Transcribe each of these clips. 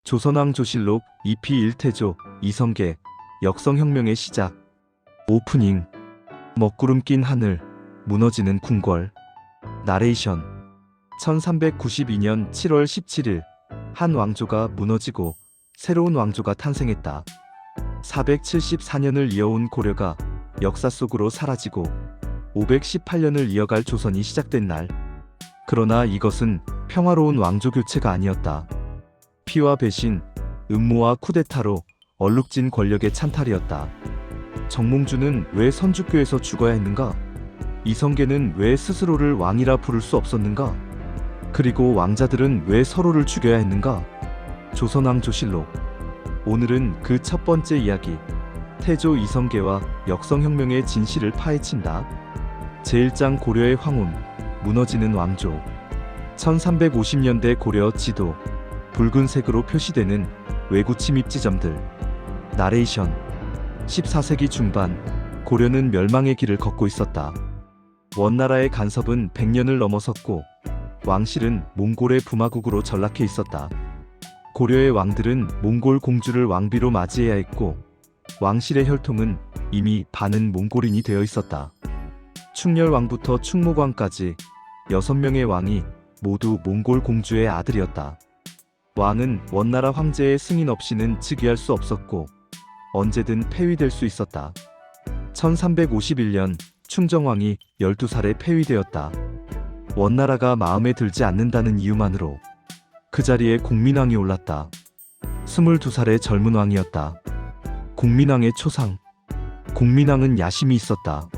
조선왕조실록 2피 1태조 이성계 역성혁명의 시작. 오프닝. 먹구름 낀 하늘, 무너지는 궁궐. 나레이션. 1392년 7월 17일 한 왕조가 무너지고 새로운 왕조가 탄생했다. 474년을 이어온 고려가 역사 속으로 사라지고 518년을 이어갈 조선이 시작된 날. 그러나 이것은 평화로운 왕조 교체가 아니었다. 피와 배신, 음모와 쿠데타로 얼룩진 권력의 찬탈이었다. 정몽주는 왜 선주교에서 죽어야 했는가? 이성계는 왜 스스로를 왕이라 부를 수 없었는가? 그리고 왕자들은 왜 서로를 죽여야 했는가? 조선왕조실록. 오늘은 그 첫 번째 이야기, 태조 이성계와 역성혁명의 진실을 파헤친다. 제1장 고려의 황혼, 무너지는 왕조. 1350년대 고려 지도. 붉은색으로 표시되는 외구 침입 지점들. 나레이션. 14세기 중반 고려는 멸망의 길을 걷고 있었다. 원나라의 간섭은 100년을 넘어섰고 왕실은 몽골의 부마국으로 전락해 있었다. 고려의 왕들은 몽골 공주를 왕비로 맞이해야 했고 왕실의 혈통은 이미 반은 몽골인이 되어 있었다. 충렬왕부터 충무광까지 6명의 왕이 모두 몽골 공주의 아들이었다. 왕은 원나라 황제의 승인 없이는 즉위할 수 없었고 언제든 폐위될 수 있었다. 1351년 충정왕이 12살에 폐위되었다. 원나라가 마음에 들지 않는다는 이유만으로. 그 자리에 공민왕이 올랐다. 22살의 젊은 왕이었다. 공민왕의 초상. 공민왕은 야심이 있었다.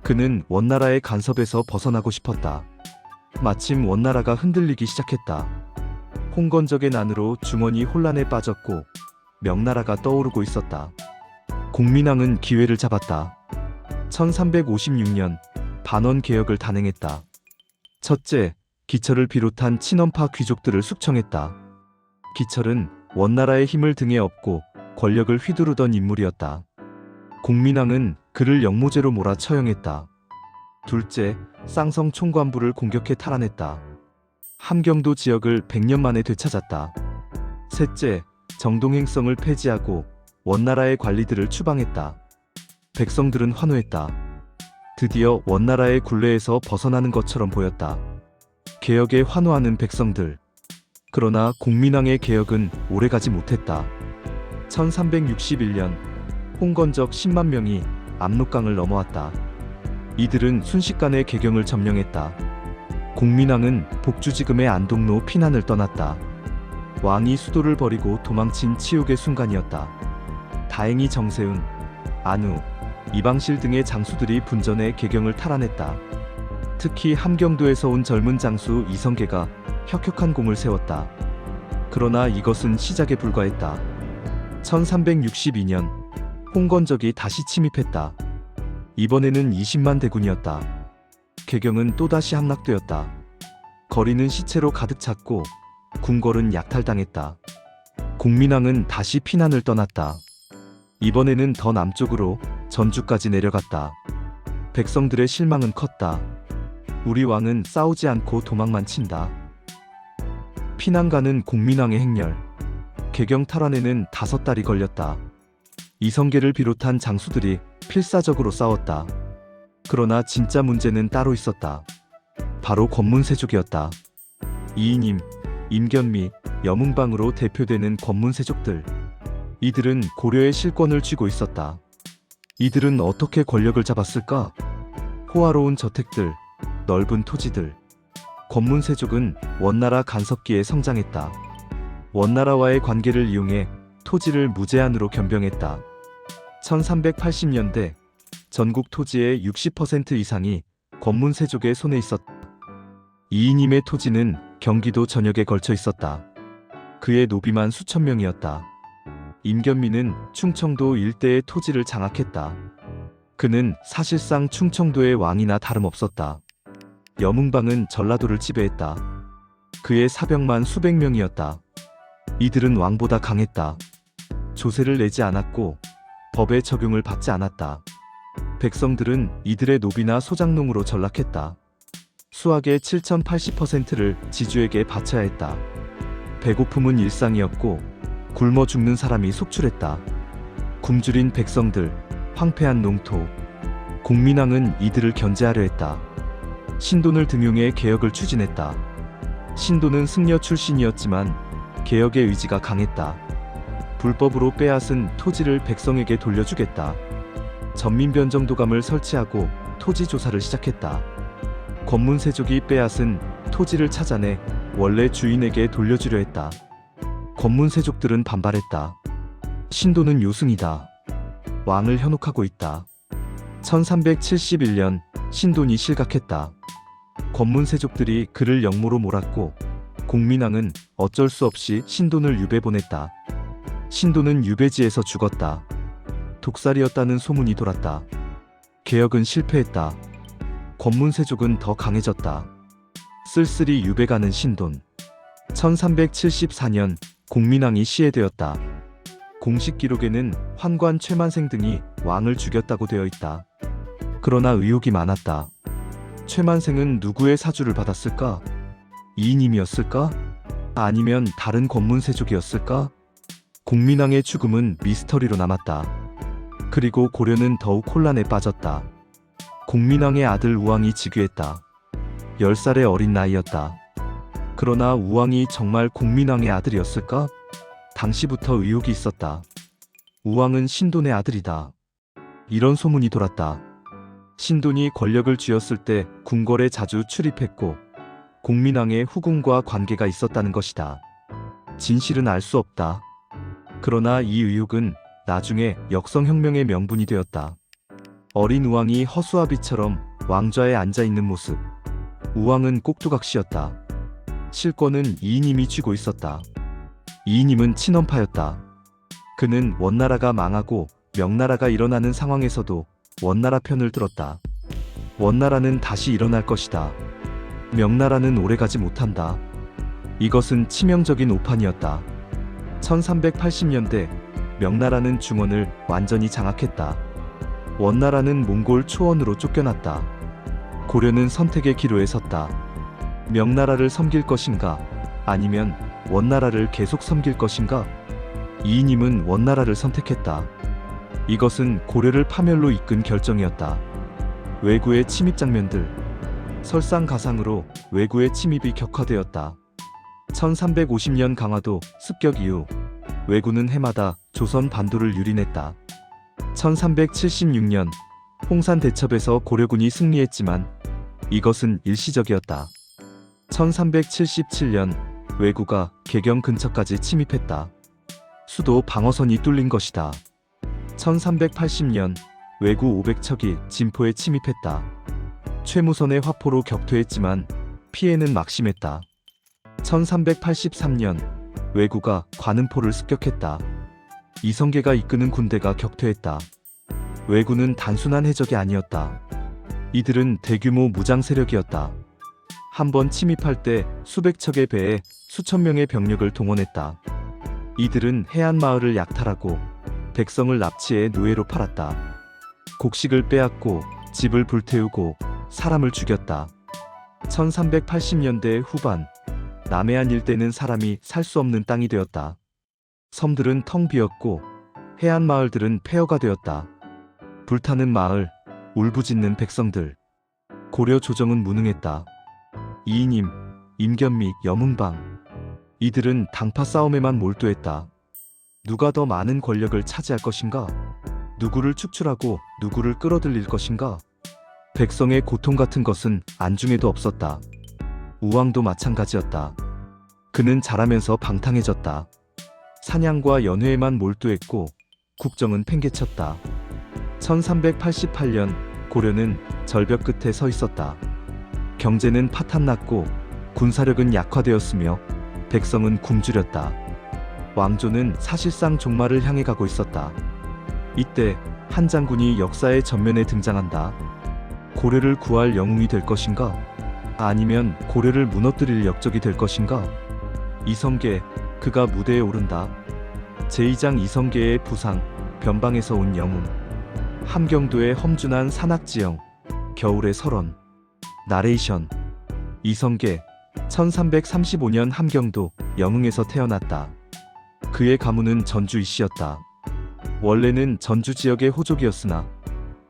그는 원나라의 간섭에서 벗어나고 싶었다. 마침 원나라가 흔들리기 시작했다. 홍건적의 난으로 중원이 혼란에 빠졌고 명나라가 떠오르고 있었다. 공민왕은 기회를 잡았다. 1356년 반원 개혁을 단행했다. 첫째, 기철을 비롯한 친원파 귀족들을 숙청했다. 기철은 원나라의 힘을 등에 업고 권력을 휘두르던 인물이었다. 공민왕은 그를 역모죄로 몰아 처형했다. 둘째, 쌍성 총관부를 공격해 탈환했다. 함경도 지역을 100년 만에 되찾았다. 셋째, 정동행성을 폐지하고 원나라의 관리들을 추방했다. 백성들은 환호했다. 드디어 원나라의 굴레에서 벗어나는 것처럼 보였다. 개혁에 환호하는 백성들. 그러나 공민왕의 개혁은 오래가지 못했다. 1361년 홍건적 10만 명이 압록강을 넘어왔다. 이들은 순식간에 개경을 점령했다. 공민왕은 복주지금의 안동로 피난을 떠났다. 왕이 수도를 버리고 도망친 치욕의 순간이었다. 다행히 정세훈, 안우, 이방실 등의 장수들이 분전해 개경을 탈환했다. 특히 함경도에서 온 젊은 장수 이성계가 혁혁한 공을 세웠다. 그러나 이것은 시작에 불과했다. 1362년 홍건적이 다시 침입했다. 이번에는 20만 대군이었다. 개경은 또다시 함락되었다. 거리는 시체로 가득 찼고 궁궐은 약탈당했다. 공민왕은 다시 피난을 떠났다. 이번에는 더 남쪽으로 전주까지 내려갔다. 백성들의 실망은 컸다. 우리 왕은 싸우지 않고 도망만 친다. 피난 가는 공민왕의 행렬. 개경 탈환에는 5달이 걸렸다. 이성계를 비롯한 장수들이 필사적으로 싸웠다. 그러나 진짜 문제는 따로 있었다. 바로 권문세족이었다. 이인임, 임견미, 여문방으로 대표되는 권문세족들. 이들은 고려의 실권을 쥐고 있었다. 이들은 어떻게 권력을 잡았을까? 호화로운 저택들, 넓은 토지들. 권문세족은 원나라 간섭기에 성장했다. 원나라와의 관계를 이용해 토지를 무제한으로 겸병했다. 1380년대 전국 토지의 60% 이상이 권문세족의 손에 있었다. 이인임의 토지는 경기도 전역에 걸쳐 있었다. 그의 노비만 수천 명이었다. 임견미는 충청도 일대의 토지를 장악했다. 그는 사실상 충청도의 왕이나 다름없었다. 여문방은 전라도를 지배했다. 그의 사병만 수백 명이었다. 이들은 왕보다 강했다. 조세를 내지 않았고 법의 적용을 받지 않았다. 백성들은 이들의 노비나 소장농으로 전락했다. 수확의 7080%를 지주에게 바쳐야 했다. 배고픔은 일상이었고 굶어 죽는 사람이 속출했다. 굶주린 백성들, 황폐한 농토. 공민왕은 이들을 견제하려 했다. 신돈을 등용해 개혁을 추진했다. 신돈은 승려 출신이었지만 개혁의 의지가 강했다. 불법으로 빼앗은 토지를 백성에게 돌려주겠다. 전민변정도감을 설치하고 토지 조사를 시작했다. 권문세족이 빼앗은 토지를 찾아내 원래 주인에게 돌려주려 했다. 권문세족들은 반발했다. 신도는 요승이다. 왕을 현혹하고 있다. 1371년 신돈이 실각했다. 권문세족들이 그를 영모로 몰았고 공민왕은 어쩔 수 없이 신돈을 유배 보냈다. 신돈은 유배지에서 죽었다. 독살이었다는 소문이 돌았다. 개혁은 실패했다. 권문세족은 더 강해졌다. 쓸쓸히 유배가는 신돈. 1374년 공민왕이 시해되었다. 공식 기록에는 환관 최만생 등이 왕을 죽였다고 되어 있다. 그러나 의혹이 많았다. 최만생은 누구의 사주를 받았을까? 이인임이었을까? 아니면 다른 권문세족이었을까? 공민왕의 죽음은 미스터리로 남았다. 그리고 고려는 더욱 혼란에 빠졌다. 공민왕의 아들 우왕이 즉위했다. 10살의 어린 나이였다. 그러나 우왕이 정말 공민왕의 아들이었을까? 당시부터 의혹이 있었다. 우왕은 신돈의 아들이다. 이런 소문이 돌았다. 신돈이 권력을 쥐었을 때 궁궐에 자주 출입했고 공민왕의 후궁과 관계가 있었다는 것이다. 진실은 알 수 없다. 그러나 이 의혹은 나중에 역성혁명의 명분이 되었다. 어린 우왕이 허수아비처럼 왕좌에 앉아있는 모습. 우왕은 꼭두각시였다. 실권은 이인임이 쥐고 있었다. 이인임은 친원파였다. 그는 원나라가 망하고 명나라가 일어나는 상황에서도 원나라 편을 들었다. 원나라는 다시 일어날 것이다. 명나라는 오래가지 못한다. 이것은 치명적인 오판이었다. 1380년대 명나라는 중원을 완전히 장악했다. 원나라는 몽골 초원으로 쫓겨났다. 고려는 선택의 기로에 섰다. 명나라를 섬길 것인가? 아니면 원나라를 계속 섬길 것인가? 이인임은 원나라를 선택했다. 이것은 고려를 파멸로 이끈 결정이었다. 왜구의 침입 장면들. 설상가상으로 왜구의 침입이 격화되었다. 1350년 강화도 습격 이후 왜구는 해마다 조선 반도를 유린했다. 1376년 홍산 대첩에서 고려군이 승리했지만 이것은 일시적이었다. 1377년 왜구가 개경 근처까지 침입했다. 수도 방어선이 뚫린 것이다. 1380년 왜구 500척이 진포에 침입했다. 최무선의 화포로 격퇴했지만 피해는 막심했다. 1383년 왜구가 관음포를 습격했다. 이성계가 이끄는 군대가 격퇴했다. 왜구는 단순한 해적이 아니었다. 이들은 대규모 무장 세력이었다. 한 번 침입할 때 수백 척의 배에 수천 명의 병력을 동원했다. 이들은 해안 마을을 약탈하고 백성을 납치해 노예로 팔았다. 곡식을 빼앗고 집을 불태우고 사람을 죽였다. 1380년대 후반 남해안 일대는 사람이 살 수 없는 땅이 되었다. 섬들은 텅 비었고 해안 마을들은 폐허가 되었다. 불타는 마을, 울부짖는 백성들. 고려 조정은 무능했다. 이인임, 임견미, 여문방. 이들은 당파 싸움에만 몰두했다. 누가 더 많은 권력을 차지할 것인가? 누구를 축출하고 누구를 끌어들일 것인가? 백성의 고통 같은 것은 안중에도 없었다. 우왕도 마찬가지였다. 그는 자라면서 방탕해졌다. 사냥과 연회에만 몰두했고 국정은 팽개쳤다. 1388년 고려는 절벽 끝에 서 있었다. 경제는 파탄났고 군사력은 약화되었으며 백성은 굶주렸다. 왕조는 사실상 종말을 향해 가고 있었다. 이때 한 장군이 역사의 전면에 등장한다. 고려를 구할 영웅이 될 것인가? 아니면 고려를 무너뜨릴 역적이 될 것인가? 이성계, 그가 무대에 오른다. 제2장 이성계의 부상, 변방에서 온 영웅. 함경도의 험준한 산악지형, 겨울의 설원. 나레이션. 이성계, 1335년 함경도 영흥에서 태어났다. 그의 가문은 전주 이씨였다. 원래는 전주 지역의 호족이었으나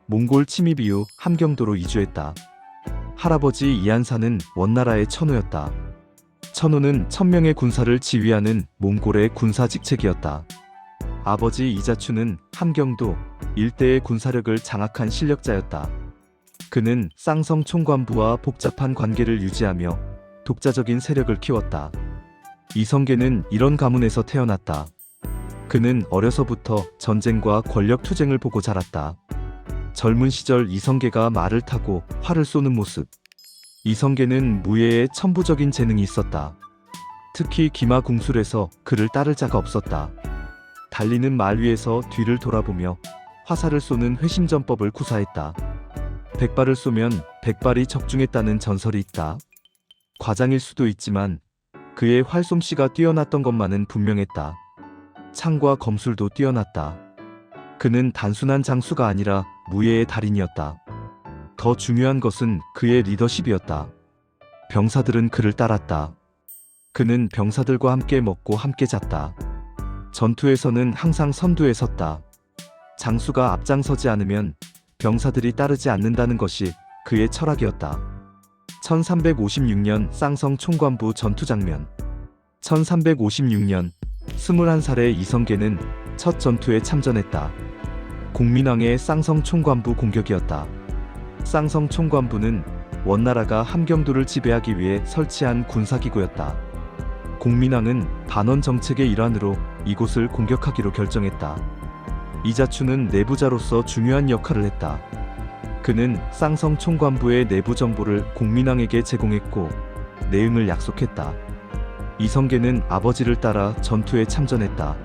몽골 침입 이후 함경도로 이주했다. 할아버지 이한사는 원나라의 천호였다. 천호는 1000명의 군사를 지휘하는 몽골의 군사 직책이었다. 아버지 이자추는 함경도 일대의 군사력을 장악한 실력자였다. 그는 쌍성 총관부와 복잡한 관계를 유지하며 독자적인 세력을 키웠다. 이성계는 이런 가문에서 태어났다. 그는 어려서부터 전쟁과 권력 투쟁을 보고 자랐다. 젊은 시절 이성계가 말을 타고 활을 쏘는 모습. 이성계는 무예에 천부적인 재능이 있었다. 특히 기마궁술에서 그를 따를 자가 없었다. 달리는 말 위에서 뒤를 돌아보며 화살을 쏘는 회심전법을 구사했다. 100발을 쏘면 100발이 적중했다는 전설이 있다. 과장일 수도 있지만 그의 활솜씨가 뛰어났던 것만은 분명했다. 창과 검술도 뛰어났다. 그는 단순한 장수가 아니라 무예의 달인이었다. 더 중요한 것은 그의 리더십이었다. 병사들은 그를 따랐다. 그는 병사들과 함께 먹고 함께 잤다. 전투에서는 항상 선두에 섰다. 장수가 앞장서지 않으면 병사들이 따르지 않는다는 것이 그의 철학이었다. 1356년 쌍성 총관부 전투 장면. 1356년 21살의 이성계는 첫 전투에 참전했다. 공민왕의 쌍성 총관부 공격이었다. 쌍성 총관부는 원나라가 함경도를 지배하기 위해 설치한 군사기구였다. 공민왕은 반원 정책의 일환으로 이곳을 공격하기로 결정했다. 이자추는 내부자로서 중요한 역할을 했다. 그는 쌍성 총관부의 내부 정보를 공민왕에게 제공했고 내응을 약속했다. 이성계는 아버지를 따라 전투에 참전했다.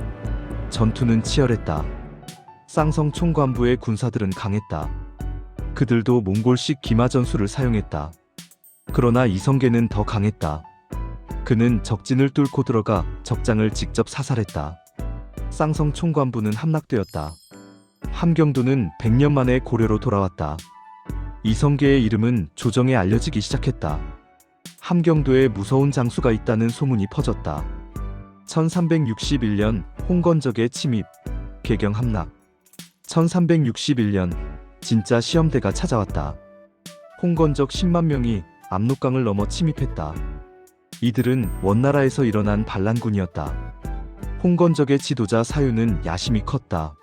전투는 치열했다. 쌍성 총관부의 군사들은 강했다. 그들도 몽골식 기마전술을 사용했다. 그러나 이성계는 더 강했다. 그는 적진을 뚫고 들어가 적장을 직접 사살했다. 쌍성 총관부는 함락되었다. 함경도는 100년 만에 고려로 돌아왔다. 이성계의 이름은 조정에 알려지기 시작했다. 함경도에 무서운 장수가 있다는 소문이 퍼졌다. 1361년 홍건적의 침입, 개경 함락. 1361년 진짜 시험대가 찾아왔다. 홍건적 10만 명이 압록강을 넘어 침입했다. 이들은 원나라에서 일어난 반란군이었다. 홍건적의 지도자 사유는 야심이 컸다.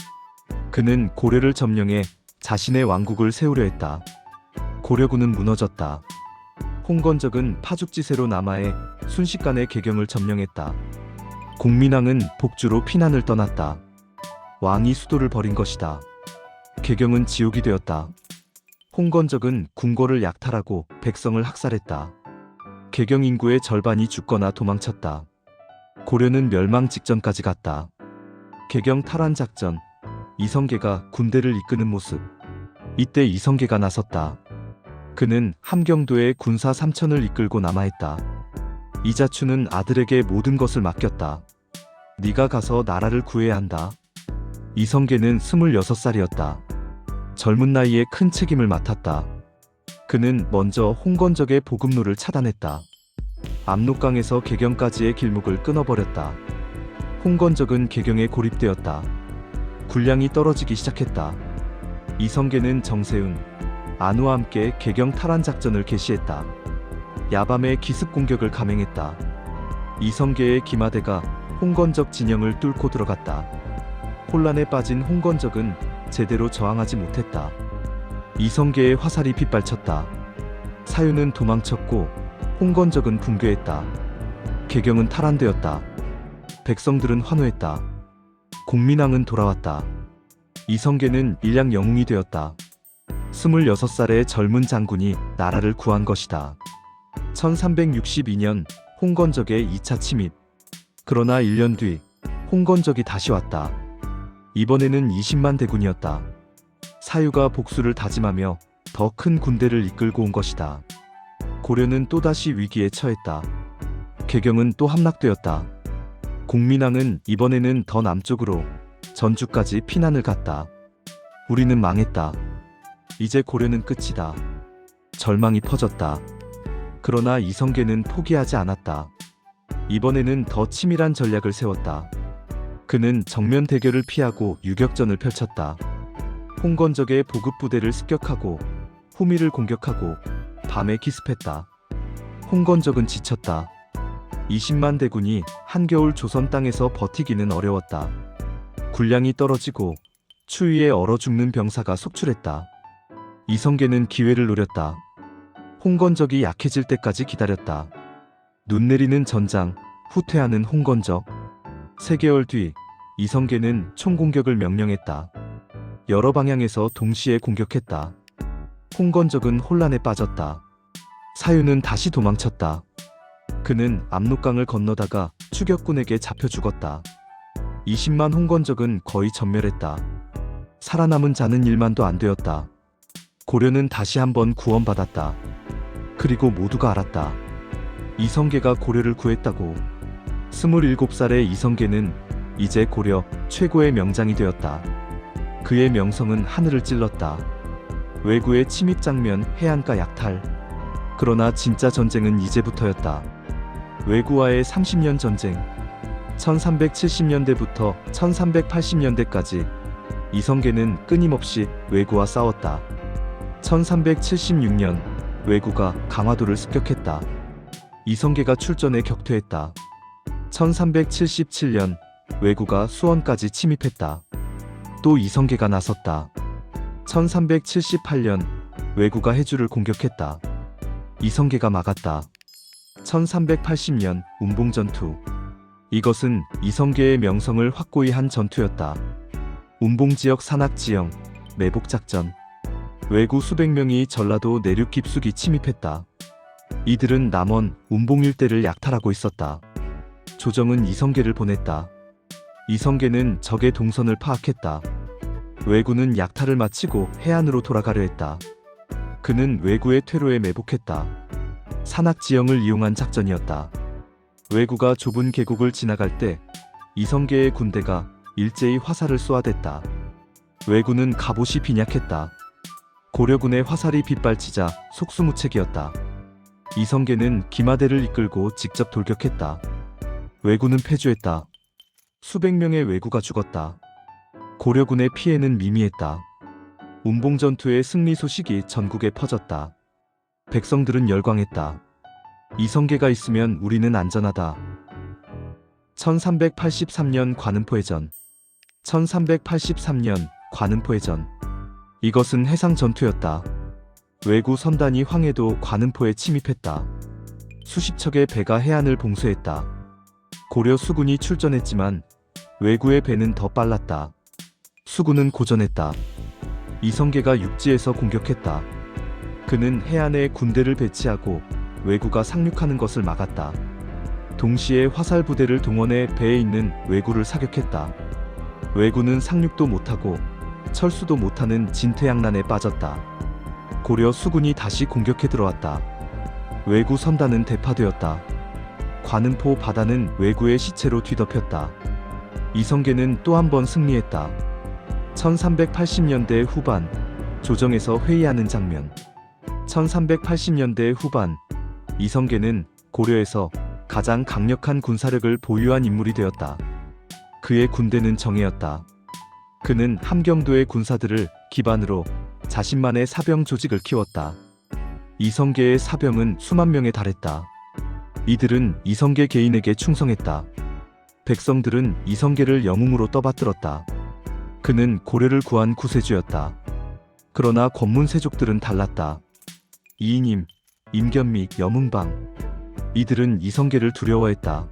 그는 고려를 점령해 자신의 왕국을 세우려 했다. 고려군은 무너졌다. 홍건적은 파죽지세로 남하해 순식간에 개경을 점령했다. 공민왕은 복주로 피난을 떠났다. 왕이 수도를 버린 것이다. 개경은 지옥이 되었다. 홍건적은 궁궐을 약탈하고 백성을 학살했다. 개경 인구의 절반이 죽거나 도망쳤다. 고려는 멸망 직전까지 갔다. 개경 탈환 작전. 이성계가 군대를 이끄는 모습. 이때 이성계가 나섰다. 그는 함경도의 군사 3000을 이끌고 남하했다. 이자추는 아들에게 모든 것을 맡겼다. 네가 가서 나라를 구해야 한다. 이성계는 26살이었다. 젊은 나이에 큰 책임을 맡았다. 그는 먼저 홍건적의 보급로를 차단했다. 압록강에서 개경까지의 길목을 끊어버렸다. 홍건적은 개경에 고립되었다. 군량이 떨어지기 시작했다. 이성계는 정세훈, 안우와 함께 개경 탈환 작전을 개시했다. 야밤에 기습 공격을 감행했다. 이성계의 기마대가 홍건적 진영을 뚫고 들어갔다. 혼란에 빠진 홍건적은 제대로 저항하지 못했다. 이성계의 화살이 빗발쳤다. 사유는 도망쳤고 홍건적은 붕괴했다. 개경은 탈환되었다. 백성들은 환호했다. 공민왕은 돌아왔다. 이성계는 일량 영웅이 되었다. 26살의 젊은 장군이 나라를 구한 것이다. 1362년 홍건적의 2차 침입. 그러나 1년 뒤 홍건적이 다시 왔다. 이번에는 20만 대군이었다. 사유가 복수를 다짐하며 더 큰 군대를 이끌고 온 것이다. 고려는 또다시 위기에 처했다. 개경은 또 함락되었다. 공민왕은 이번에는 더 남쪽으로 전주까지 피난을 갔다. 우리는 망했다. 이제 고려는 끝이다. 절망이 퍼졌다. 그러나 이성계는 포기하지 않았다. 이번에는 더 치밀한 전략을 세웠다. 그는 정면 대결을 피하고 유격전을 펼쳤다. 홍건적의 보급 부대를 습격하고 후미를 공격하고 밤에 기습했다. 홍건적은 지쳤다. 20만 대군이 한겨울 조선 땅에서 버티기는 어려웠다. 군량이 떨어지고 추위에 얼어 죽는 병사가 속출했다. 이성계는 기회를 노렸다. 홍건적이 약해질 때까지 기다렸다. 눈 내리는 전장, 후퇴하는 홍건적. 3개월 뒤 이성계는 총공격을 명령했다. 여러 방향에서 동시에 공격했다. 홍건적은 혼란에 빠졌다. 사유는 다시 도망쳤다. 그는 압록강을 건너다가 추격군에게 잡혀 죽었다. 20만 홍건적은 거의 전멸했다. 살아남은 자는 1만도 안 되었다. 고려는 다시 한번 구원받았다. 그리고 모두가 알았다. 이성계가 고려를 구했다고. 27살의 이성계는 이제 고려 최고의 명장이 되었다. 그의 명성은 하늘을 찔렀다. 왜구의 침입 장면, 해안가 약탈. 그러나 진짜 전쟁은 이제부터였다. 왜구와의 30년 전쟁. 1370년대부터 1380년대까지 이성계는 끊임없이 왜구와 싸웠다. 1376년 왜구가 강화도를 습격했다. 이성계가 출전해 격퇴했다. 1377년 왜구가 수원까지 침입했다. 또 이성계가 나섰다. 1378년 왜구가 해주를 공격했다. 이성계가 막았다. 1380년 운봉전투. 이것은 이성계의 명성을 확고히 한 전투였다. 운봉지역 산악지형, 매복작전. 왜구 수백 명이 전라도 내륙 깊숙이 침입했다. 이들은 남원, 운봉 일대를 약탈하고 있었다. 조정은 이성계를 보냈다. 이성계는 적의 동선을 파악했다. 왜구는 약탈을 마치고 해안으로 돌아가려 했다. 그는 왜구의 퇴로에 매복했다. 산악지형을 이용한 작전이었다. 왜구가 좁은 계곡을 지나갈 때 이성계의 군대가 일제히 화살을 쏘아댔다. 왜구는 갑옷이 빈약했다. 고려군의 화살이 빗발치자 속수무책이었다. 이성계는 기마대를 이끌고 직접 돌격했다. 왜구는 패주했다. 수백 명의 왜구가 죽었다. 고려군의 피해는 미미했다. 운봉전투의 승리 소식이 전국에 퍼졌다. 백성들은 열광했다. 이성계가 있으면 우리는 안전하다. 1383년 관음포해전. 1383년 관음포해전. 이것은 해상 전투였다. 왜구 선단이 황해도 관음포에 침입했다. 수십 척의 배가 해안을 봉쇄했다. 고려 수군이 출전했지만 왜구의 배는 더 빨랐다. 수군은 고전했다. 이성계가 육지에서 공격했다. 그는 해안에 군대를 배치하고 왜구가 상륙하는 것을 막았다. 동시에 화살 부대를 동원해 배에 있는 왜구를 사격했다. 왜구는 상륙도 못하고 철수도 못하는 진퇴양난에 빠졌다. 고려 수군이 다시 공격해 들어왔다. 왜구 선단은 대파되었다. 관음포 바다는 왜구의 시체로 뒤덮였다. 이성계는 또 한 번 승리했다. 1380년대 후반 조정에서 회의하는 장면. 1380년대 후반 이성계는 고려에서 가장 강력한 군사력을 보유한 인물이 되었다. 그의 군대는 정예였다. 그는 함경도의 군사들을 기반으로 자신만의 사병 조직을 키웠다. 이성계의 사병은 수만 명에 달했다. 이들은 이성계 개인에게 충성했다. 백성들은 이성계를 영웅으로 떠받들었다. 그는 고려를 구한 구세주였다. 그러나 권문세족들은 달랐다. 이인임, 임견믹, 여문방. 이들은 이성계를 두려워했다.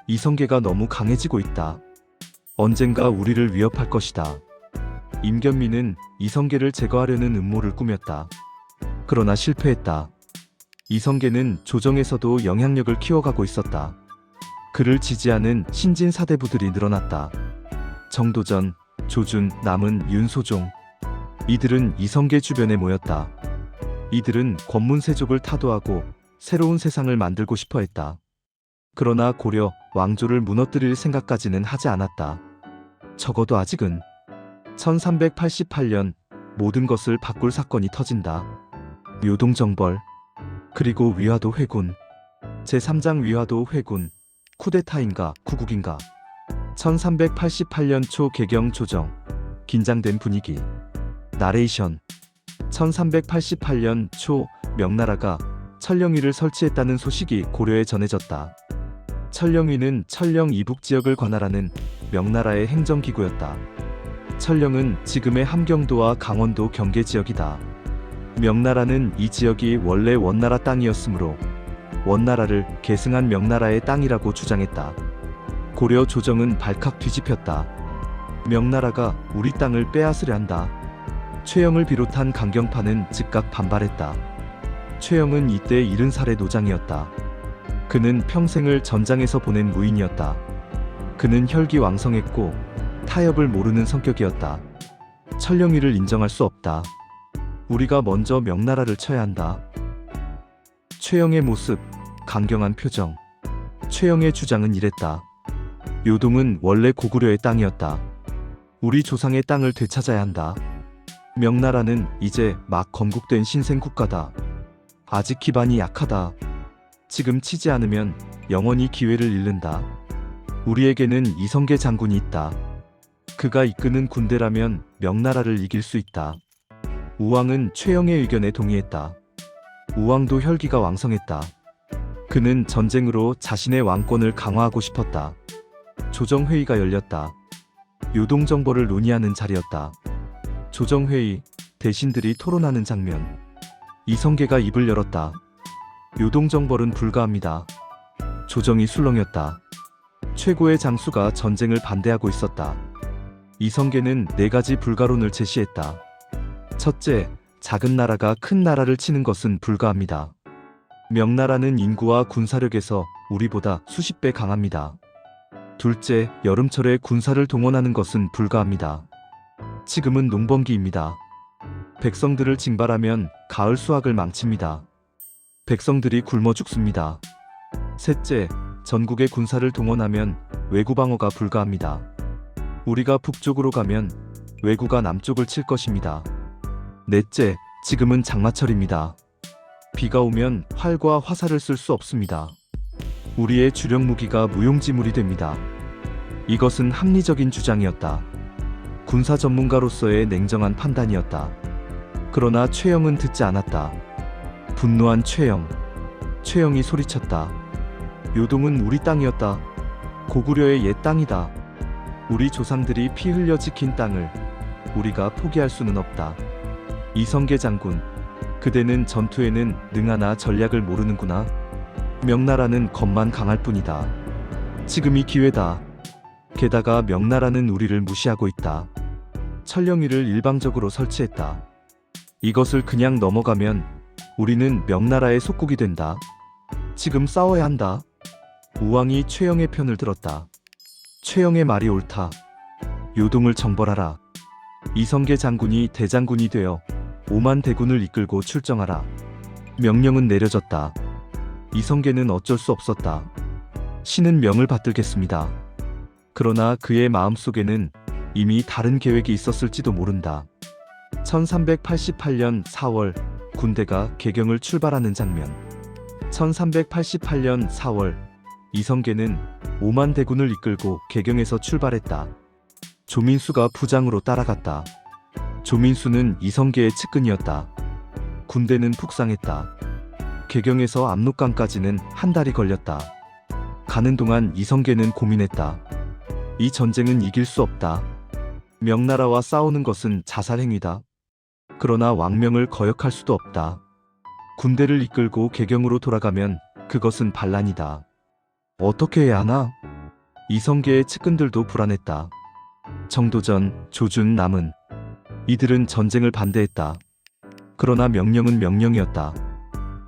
이성계가 너무 강해지고 있다. 언젠가 우리를 위협할 것이다. 임견민은 이성계를 제거하려는 음모를 꾸몄다. 그러나 실패했다. 이성계는 조정에서도 영향력을 키워가고 있었다. 그를 지지하는 신진 사대부들이 늘어났다. 정도전, 조준, 남은, 윤소종. 이들은 이성계 주변에 모였다. 이들은 권문세족을 타도하고 새로운 세상을 만들고 싶어 했다. 그러나 고려 왕조를 무너뜨릴 생각까지는 하지 않았다. 적어도 아직은. 1388년 모든 것을 바꿀 사건이 터진다. 묘동정벌. 그리고 위화도 회군. 제3장 위화도 회군. 쿠데타인가 구국인가. 1388년 초 개경 조정. 긴장된 분위기. 나레이션. 1388년 초 명나라가 천령위를 설치했다는 소식이 고려에 전해졌다. 천령위는 천령 이북 지역을 관할하는 명나라의 행정기구였다. 천령은 지금의 함경도와 강원도 경계 지역이다. 명나라는 이 지역이 원래 원나라 땅이었으므로 원나라를 계승한 명나라의 땅이라고 주장했다. 고려 조정은 발칵 뒤집혔다. 명나라가 우리 땅을 빼앗으려 한다. 최영을 비롯한 강경파는 즉각 반발했다. 최영은 이때 70살의 노장이었다. 그는 평생을 전장에서 보낸 무인이었다. 그는 혈기왕성했고 타협을 모르는 성격이었다. 천령위를 인정할 수 없다. 우리가 먼저 명나라를 쳐야 한다. 최영의 모습, 강경한 표정. 최영의 주장은 이랬다. 요동은 원래 고구려의 땅이었다. 우리 조상의 땅을 되찾아야 한다. 명나라는 이제 막 건국된 신생국가다. 아직 기반이 약하다. 지금 치지 않으면 영원히 기회를 잃는다. 우리에게는 이성계 장군이 있다. 그가 이끄는 군대라면 명나라를 이길 수 있다. 우왕은 최영의 의견에 동의했다. 우왕도 혈기가 왕성했다. 그는 전쟁으로 자신의 왕권을 강화하고 싶었다. 조정회의가 열렸다. 요동정벌을 논의하는 자리였다. 조정회의, 대신들이 토론하는 장면. 이성계가 입을 열었다. 요동정벌은 불가합니다. 조정이 술렁였다. 최고의 장수가 전쟁을 반대하고 있었다. 이성계는 4가지 불가론을 제시했다. 첫째, 작은 나라가 큰 나라를 치는 것은 불가합니다. 명나라는 인구와 군사력에서 우리보다 수십 배 강합니다. 둘째, 여름철에 군사를 동원하는 것은 불가합니다. 지금은 농번기입니다. 백성들을 징발하면 가을 수확을 망칩니다. 백성들이 굶어 죽습니다. 셋째, 전국의 군사를 동원하면 왜구 방어가 불가합니다. 우리가 북쪽으로 가면 왜구가 남쪽을 칠 것입니다. 넷째, 지금은 장마철입니다. 비가 오면 활과 화살을 쓸 수 없습니다. 우리의 주력 무기가 무용지물이 됩니다. 이것은 합리적인 주장이었다. 군사 전문가로서의 냉정한 판단이었다. 그러나 최영은 듣지 않았다. 분노한 최영. 최영이 소리쳤다. 요동은 우리 땅이었다. 고구려의 옛 땅이다. 우리 조상들이 피 흘려 지킨 땅을 우리가 포기할 수는 없다. 이성계 장군, 그대는 전투에는 능하나 전략을 모르는구나. 명나라는 겁만 강할 뿐이다. 지금이 기회다. 게다가 명나라는 우리를 무시하고 있다. 천령위를 일방적으로 설치했다. 이것을 그냥 넘어가면 우리는 명나라의 속국이 된다. 지금 싸워야 한다. 우왕이 최영의 편을 들었다. 최영의 말이 옳다. 요동을 정벌하라. 이성계 장군이 대장군이 되어 5만 대군을 이끌고 출정하라. 명령은 내려졌다. 이성계는 어쩔 수 없었다. 신은 명을 받들겠습니다. 그러나 그의 마음속에는 이미 다른 계획이 있었을지도 모른다. 1388년 4월 군대가 개경을 출발하는 장면. 1388년 4월 이성계는 5만 대군을 이끌고 개경에서 출발했다. 조민수가 부장으로 따라갔다. 조민수는 이성계의 측근이었다. 군대는 푹상했다. 개경에서 압록강까지는 한 달이 걸렸다. 가는 동안 이성계는 고민했다. 이 전쟁은 이길 수 없다. 명나라와 싸우는 것은 자살행위다. 그러나 왕명을 거역할 수도 없다. 군대를 이끌고 개경으로 돌아가면 그것은 반란이다. 어떻게 해야 하나? 이성계의 측근들도 불안했다. 정도전, 조준, 남은 이들은 전쟁을 반대했다. 그러나 명령은 명령이었다.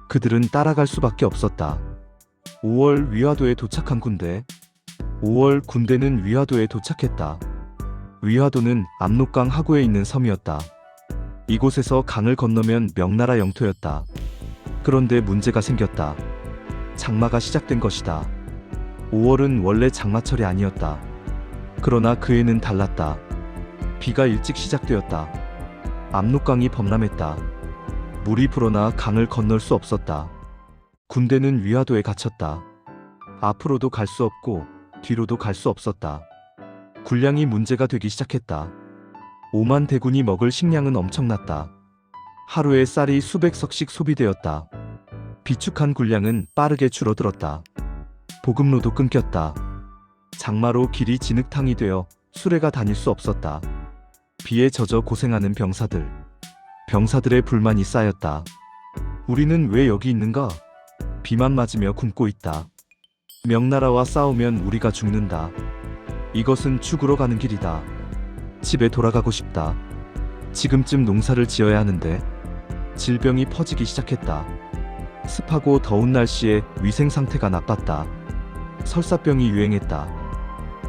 그들은 따라갈 수밖에 없었다. 5월 위화도에 도착한 군대. 5월 군대는 위화도에 도착했다. 위화도는 압록강 하구에 있는 섬이었다. 이곳에서 강을 건너면 명나라 영토였다. 그런데 문제가 생겼다. 장마가 시작된 것이다. 5월은 원래 장마철이 아니었다. 그러나 그 해는 달랐다. 비가 일찍 시작되었다. 압록강이 범람했다. 물이 불어나 강을 건널 수 없었다. 군대는 위화도에 갇혔다. 앞으로도 갈 수 없고 뒤로도 갈 수 없었다. 군량이 문제가 되기 시작했다. 5만 대군이 먹을 식량은 엄청났다. 하루에 쌀이 수백 석씩 소비되었다. 비축한 군량은 빠르게 줄어들었다. 보급로도 끊겼다. 장마로 길이 진흙탕이 되어 수레가 다닐 수 없었다. 비에 젖어 고생하는 병사들의 불만이 쌓였다. 우리는 왜 여기 있는가? 비만 맞으며 굶고 있다. 명나라와 싸우면 우리가 죽는다. 이것은 죽으러 가는 길이다. 집에 돌아가고 싶다. 지금쯤 농사를 지어야 하는데. 질병이 퍼지기 시작했다. 습하고 더운 날씨에 위생 상태가 나빴다. 설사병이 유행했다.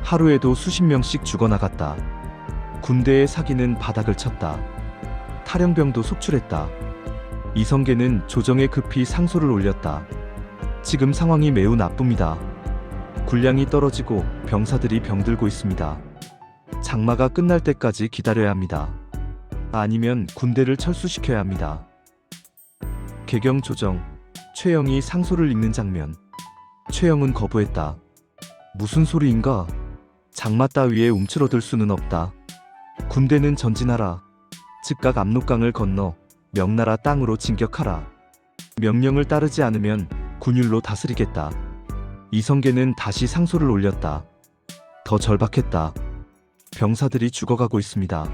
하루에도 수십 명씩 죽어나갔다. 군대의 사기는 바닥을 쳤다. 탈영병도 속출했다. 이성계는 조정에 급히 상소를 올렸다. 지금 상황이 매우 나쁩니다. 군량이 떨어지고 병사들이 병들고 있습니다. 장마가 끝날 때까지 기다려야 합니다. 아니면 군대를 철수시켜야 합니다. 개경 조정, 최영이 상소를 읽는 장면. 최영은 거부했다. 무슨 소리인가? 장마 따위에 움츠러들 수는 없다. 군대는 전진하라. 즉각 압록강을 건너 명나라 땅으로 진격하라. 명령을 따르지 않으면 군율로 다스리겠다. 이성계는 다시 상소를 올렸다. 더 절박했다. 병사들이 죽어가고 있습니다.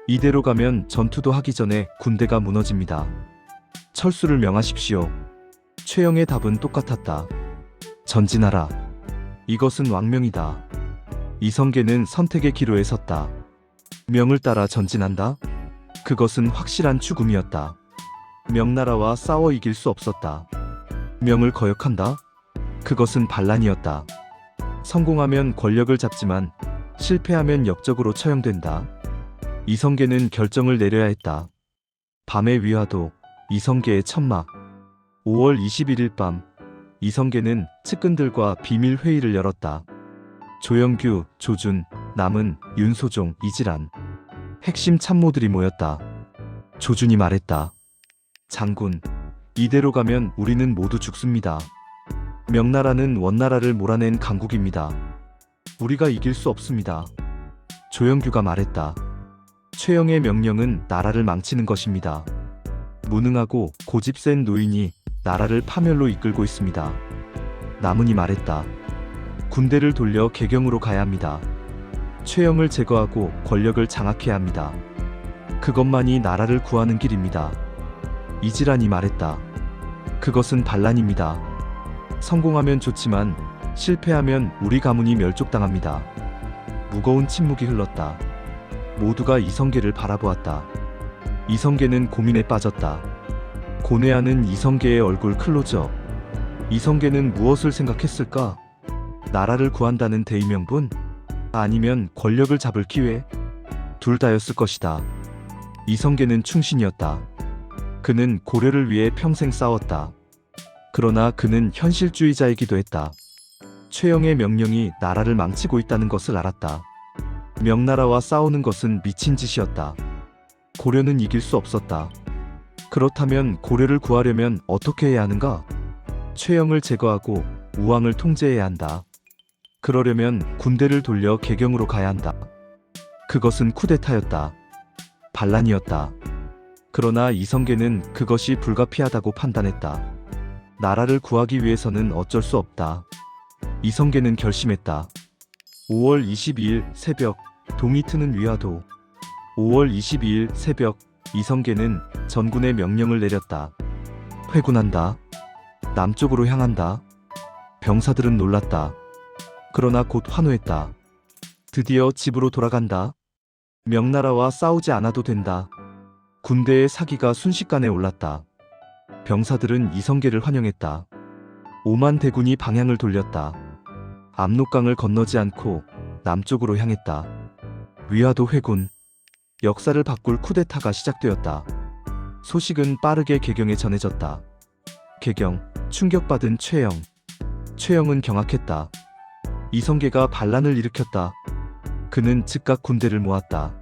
이대로 가면 전투도 하기 전에 군대가 무너집니다. 철수를 명하십시오. 최영의 답은 똑같았다. 전진하라. 이것은 왕명이다. 이성계는 선택의 기로에 섰다. 명을 따라 전진한다? 그것은 확실한 죽음이었다. 명나라와 싸워 이길 수 없었다. 명을 거역한다? 그것은 반란이었다. 성공하면 권력을 잡지만 실패하면 역적으로 처형된다. 이성계는 결정을 내려야 했다. 밤의 위화도, 이성계의 천막. 5월 21일 밤, 이성계는 측근들과 비밀 회의를 열었다. 조영규, 조준, 남은, 윤소종, 이질환. 핵심 참모들이 모였다. 조준이 말했다. 장군, 이대로 가면 우리는 모두 죽습니다. 명나라는 원나라를 몰아낸 강국입니다. 우리가 이길 수 없습니다. 조영규가 말했다. 최영의 명령은 나라를 망치는 것입니다. 무능하고 고집센 노인이 나라를 파멸로 이끌고 있습니다. 남은이 말했다. 군대를 돌려 개경으로 가야 합니다. 최영을 제거하고 권력을 장악해야 합니다. 그것만이 나라를 구하는 길입니다. 이질환이 말했다. 그것은 반란입니다. 성공하면 좋지만 실패하면 우리 가문이 멸족당합니다. 무거운 침묵이 흘렀다. 모두가 이성계를 바라보았다. 이성계는 고민에 빠졌다. 고뇌하는 이성계의 얼굴 클로즈업. 이성계는 무엇을 생각했을까? 나라를 구한다는 대의명분? 아니면 권력을 잡을 기회? 둘 다였을 것이다. 이성계는 충신이었다. 그는 고려를 위해 평생 싸웠다. 그러나 그는 현실주의자이기도 했다. 최영의 명령이 나라를 망치고 있다는 것을 알았다. 명나라와 싸우는 것은 미친 짓이었다. 고려는 이길 수 없었다. 그렇다면 고려를 구하려면 어떻게 해야 하는가? 최영을 제거하고 우왕을 통제해야 한다. 그러려면 군대를 돌려 개경으로 가야 한다. 그것은 쿠데타였다. 반란이었다. 그러나 이성계는 그것이 불가피하다고 판단했다. 나라를 구하기 위해서는 어쩔 수 없다. 이성계는 결심했다. 5월 22일 새벽, 동이 트는 위화도. 5월 22일 새벽, 이성계는 전군에 명령을 내렸다. 회군한다. 남쪽으로 향한다. 병사들은 놀랐다. 그러나 곧 환호했다. 드디어 집으로 돌아간다. 명나라와 싸우지 않아도 된다. 군대의 사기가 순식간에 올랐다. 병사들은 이성계를 환영했다. 5만 대군이 방향을 돌렸다. 압록강을 건너지 않고 남쪽으로 향했다. 위화도 회군. 역사를 바꿀 쿠데타가 시작되었다. 소식은 빠르게 개경에 전해졌다. 개경, 충격받은 최영. 최영은 경악했다. 이성계가 반란을 일으켰다. 그는 즉각 군대를 모았다.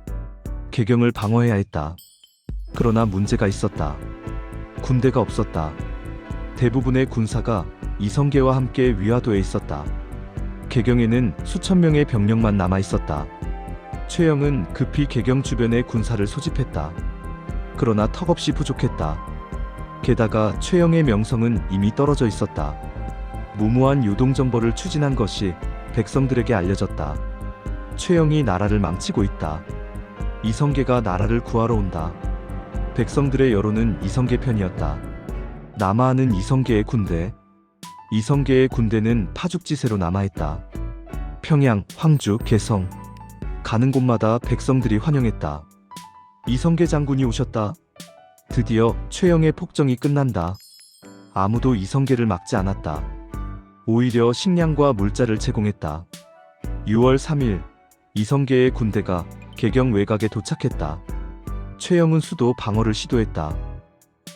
개경을 방어해야 했다. 그러나 문제가 있었다. 군대가 없었다. 대부분의 군사가 이성계와 함께 위화도에 있었다. 개경에는 수천 명의 병력만 남아 있었다. 최영은 급히 개경 주변에 군사를 소집했다. 그러나 턱없이 부족했다. 게다가 최영의 명성은 이미 떨어져 있었다. 무모한 요동정벌을 추진한 것이 백성들에게 알려졌다. 최영이 나라를 망치고 있다. 이성계가 나라를 구하러 온다. 백성들의 여론은 이성계 편이었다. 남하하는 이성계의 군대. 이성계의 군대는 파죽지세로 남아있다. 평양, 황주, 개성. 가는 곳마다 백성들이 환영했다. 이성계 장군이 오셨다. 드디어 최영의 폭정이 끝난다. 아무도 이성계를 막지 않았다. 오히려 식량과 물자를 제공했다. 6월 3일 이성계의 군대가 개경 외곽에 도착했다. 최영은 수도 방어를 시도했다.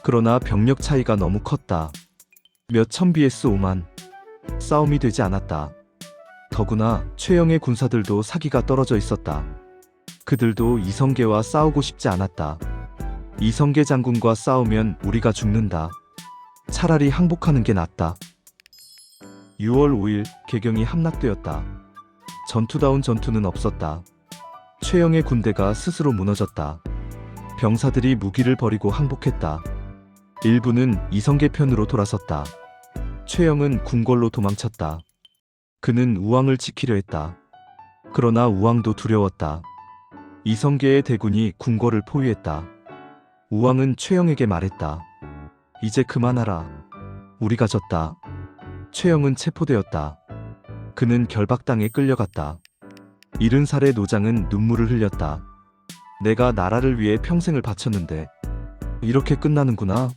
그러나 병력 차이가 너무 컸다. 몇천 vs 5만. 싸움이 되지 않았다. 더구나 최영의 군사들도 사기가 떨어져 있었다. 그들도 이성계와 싸우고 싶지 않았다. 이성계 장군과 싸우면 우리가 죽는다. 차라리 항복하는 게 낫다. 6월 5일 개경이 함락되었다. 전투다운 전투는 없었다. 최영의 군대가 스스로 무너졌다. 병사들이 무기를 버리고 항복했다. 일부는 이성계 편으로 돌아섰다. 최영은 궁궐로 도망쳤다. 그는 우왕을 지키려 했다. 그러나 우왕도 두려웠다. 이성계의 대군이 궁궐을 포위했다. 우왕은 최영에게 말했다. 이제 그만하라. 우리가 졌다. 최영은 체포되었다. 그는 결박당에 끌려갔다. 70살의 노장은 눈물을 흘렸다. 내가 나라를 위해 평생을 바쳤는데 이렇게 끝나는구나.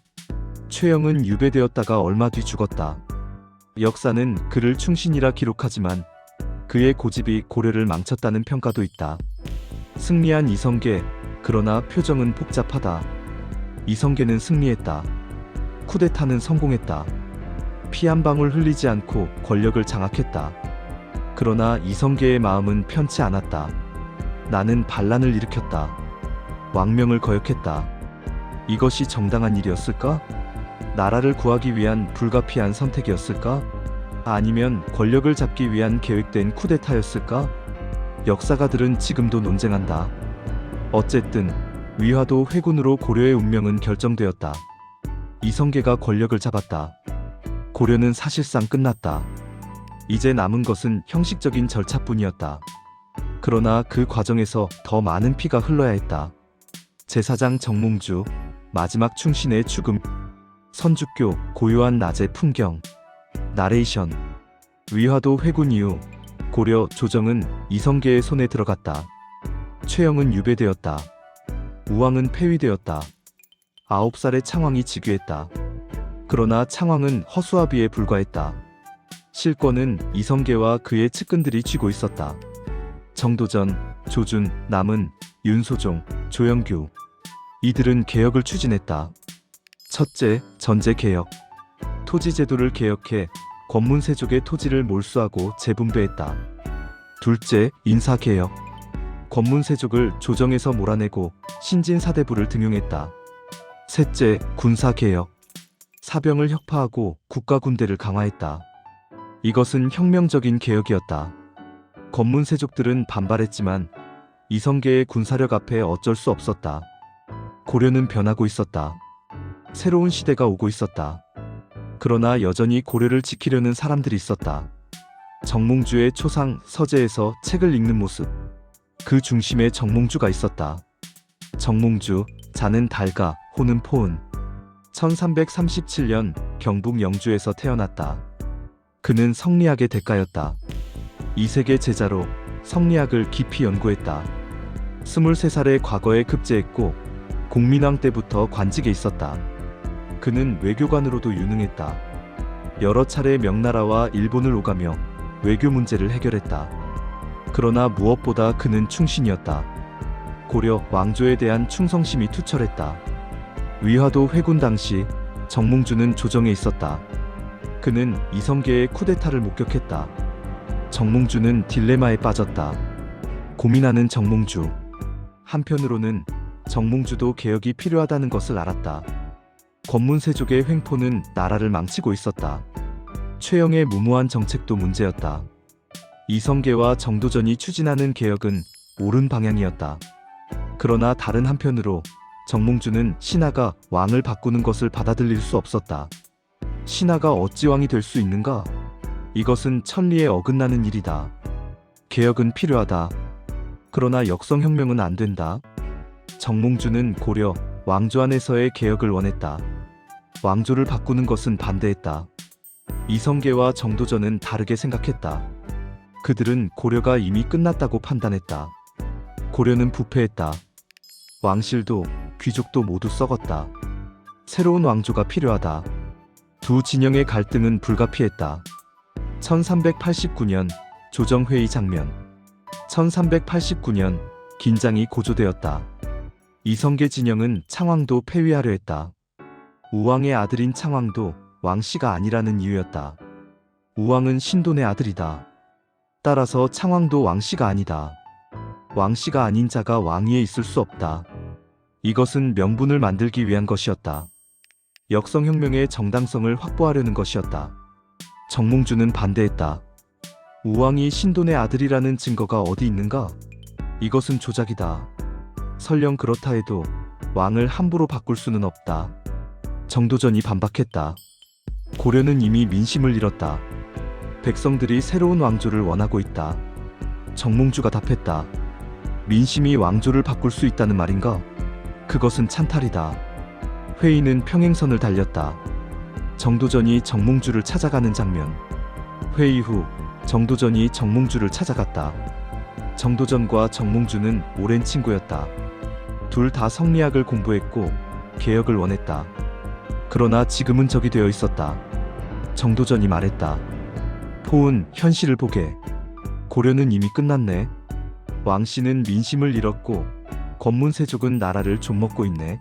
최영은 유배되었다가 얼마 뒤 죽었다. 역사는 그를 충신이라 기록하지만 그의 고집이 고려를 망쳤다는 평가도 있다. 승리한 이성계, 그러나 표정은 복잡하다. 이성계는 승리했다. 쿠데타는 성공했다. 피 한 방울 흘리지 않고 권력을 장악했다. 그러나 이성계의 마음은 편치 않았다. 나는 반란을 일으켰다. 왕명을 거역했다. 이것이 정당한 일이었을까? 나라를 구하기 위한 불가피한 선택이었을까? 아니면 권력을 잡기 위한 계획된 쿠데타였을까? 역사가들은 지금도 논쟁한다. 어쨌든 위화도 회군으로 고려의 운명은 결정되었다. 이성계가 권력을 잡았다. 고려는 사실상 끝났다. 이제 남은 것은 형식적인 절차뿐이었다. 그러나 그 과정에서 더 많은 피가 흘러야 했다. 제사장 정몽주, 마지막 충신의 죽음, 선주교, 고요한 낮의 풍경, 나레이션. 위화도 회군 이후 고려, 조정은 이성계의 손에 들어갔다. 최영은 유배되었다. 우왕은 폐위되었다. 9살의 창왕이 즉위했다. 그러나 창왕은 허수아비에 불과했다. 실권은 이성계와 그의 측근들이 쥐고 있었다. 정도전, 조준, 남은, 윤소종, 조영규. 이들은 개혁을 추진했다. 첫째, 전제개혁. 토지제도를 개혁해 권문세족의 토지를 몰수하고 재분배했다. 둘째, 인사개혁. 권문세족을 조정에서 몰아내고 신진사대부를 등용했다. 셋째, 군사개혁. 사병을 혁파하고 국가군대를 강화했다. 이것은 혁명적인 개혁이었다. 권문세족들은 반발했지만 이성계의 군사력 앞에 어쩔 수 없었다. 고려는 변하고 있었다. 새로운 시대가 오고 있었다. 그러나 여전히 고려를 지키려는 사람들이 있었다. 정몽주의 초상 서재에서 책을 읽는 모습. 그 중심에 정몽주가 있었다. 정몽주, 자는 달가, 호는 포은. 1337년 경북 영주에서 태어났다. 그는 성리학의 대가였다. 이색의 제자로 성리학을 깊이 연구했다. 23살에 과거에 급제했고 공민왕 때부터 관직에 있었다. 그는 외교관으로도 유능했다. 여러 차례 명나라와 일본을 오가며 외교 문제를 해결했다. 그러나 무엇보다 그는 충신이었다. 고려 왕조에 대한 충성심이 투철했다. 위화도 회군 당시 정몽주는 조정에 있었다. 그는 이성계의 쿠데타를 목격했다. 정몽주는 딜레마에 빠졌다. 고민하는 정몽주. 한편으로는 정몽주도 개혁이 필요하다는 것을 알았다. 권문세족의 횡포는 나라를 망치고 있었다. 최영의 무모한 정책도 문제였다. 이성계와 정도전이 추진하는 개혁은 옳은 방향이었다. 그러나 다른 한편으로 정몽주는 신하가 왕을 바꾸는 것을 받아들일 수 없었다. 신하가 어찌 왕이 될 수 있는가? 이것은 천리에 어긋나는 일이다. 개혁은 필요하다. 그러나 역성혁명은 안 된다. 정몽주는 고려 왕조 안에서의 개혁을 원했다. 왕조를 바꾸는 것은 반대했다. 이성계와 정도전은 다르게 생각했다. 그들은 고려가 이미 끝났다고 판단했다. 고려는 부패했다. 왕실도 귀족도 모두 썩었다. 새로운 왕조가 필요하다. 두 진영의 갈등은 불가피했다. 1389년 조정회의 장면. 1389년 긴장이 고조되었다. 이성계 진영은 창왕도 폐위하려 했다. 우왕의 아들인 창왕도 왕씨가 아니라는 이유였다. 우왕은 신돈의 아들이다. 따라서 창왕도 왕씨가 아니다. 왕씨가 아닌 자가 왕위에 있을 수 없다. 이것은 명분을 만들기 위한 것이었다. 역성혁명의 정당성을 확보하려는 것이었다. 정몽주는 반대했다. 우왕이 신돈의 아들이라는 증거가 어디 있는가? 이것은 조작이다. 설령 그렇다 해도 왕을 함부로 바꿀 수는 없다. 정도전이 반박했다. 고려는 이미 민심을 잃었다. 백성들이 새로운 왕조를 원하고 있다. 정몽주가 답했다. 민심이 왕조를 바꿀 수 있다는 말인가? 그것은 찬탈이다. 회의는 평행선을 달렸다. 정도전이 정몽주를 찾아가는 장면. 회의 후 정도전이 정몽주를 찾아갔다. 정도전과 정몽주는 오랜 친구였다. 둘 다 성리학을 공부했고 개혁을 원했다. 그러나 지금은 적이 되어 있었다. 정도전이 말했다. 포은 현실을 보게. 고려는 이미 끝났네. 왕씨는 민심을 잃었고 권문세족은 나라를 좀먹고 있네.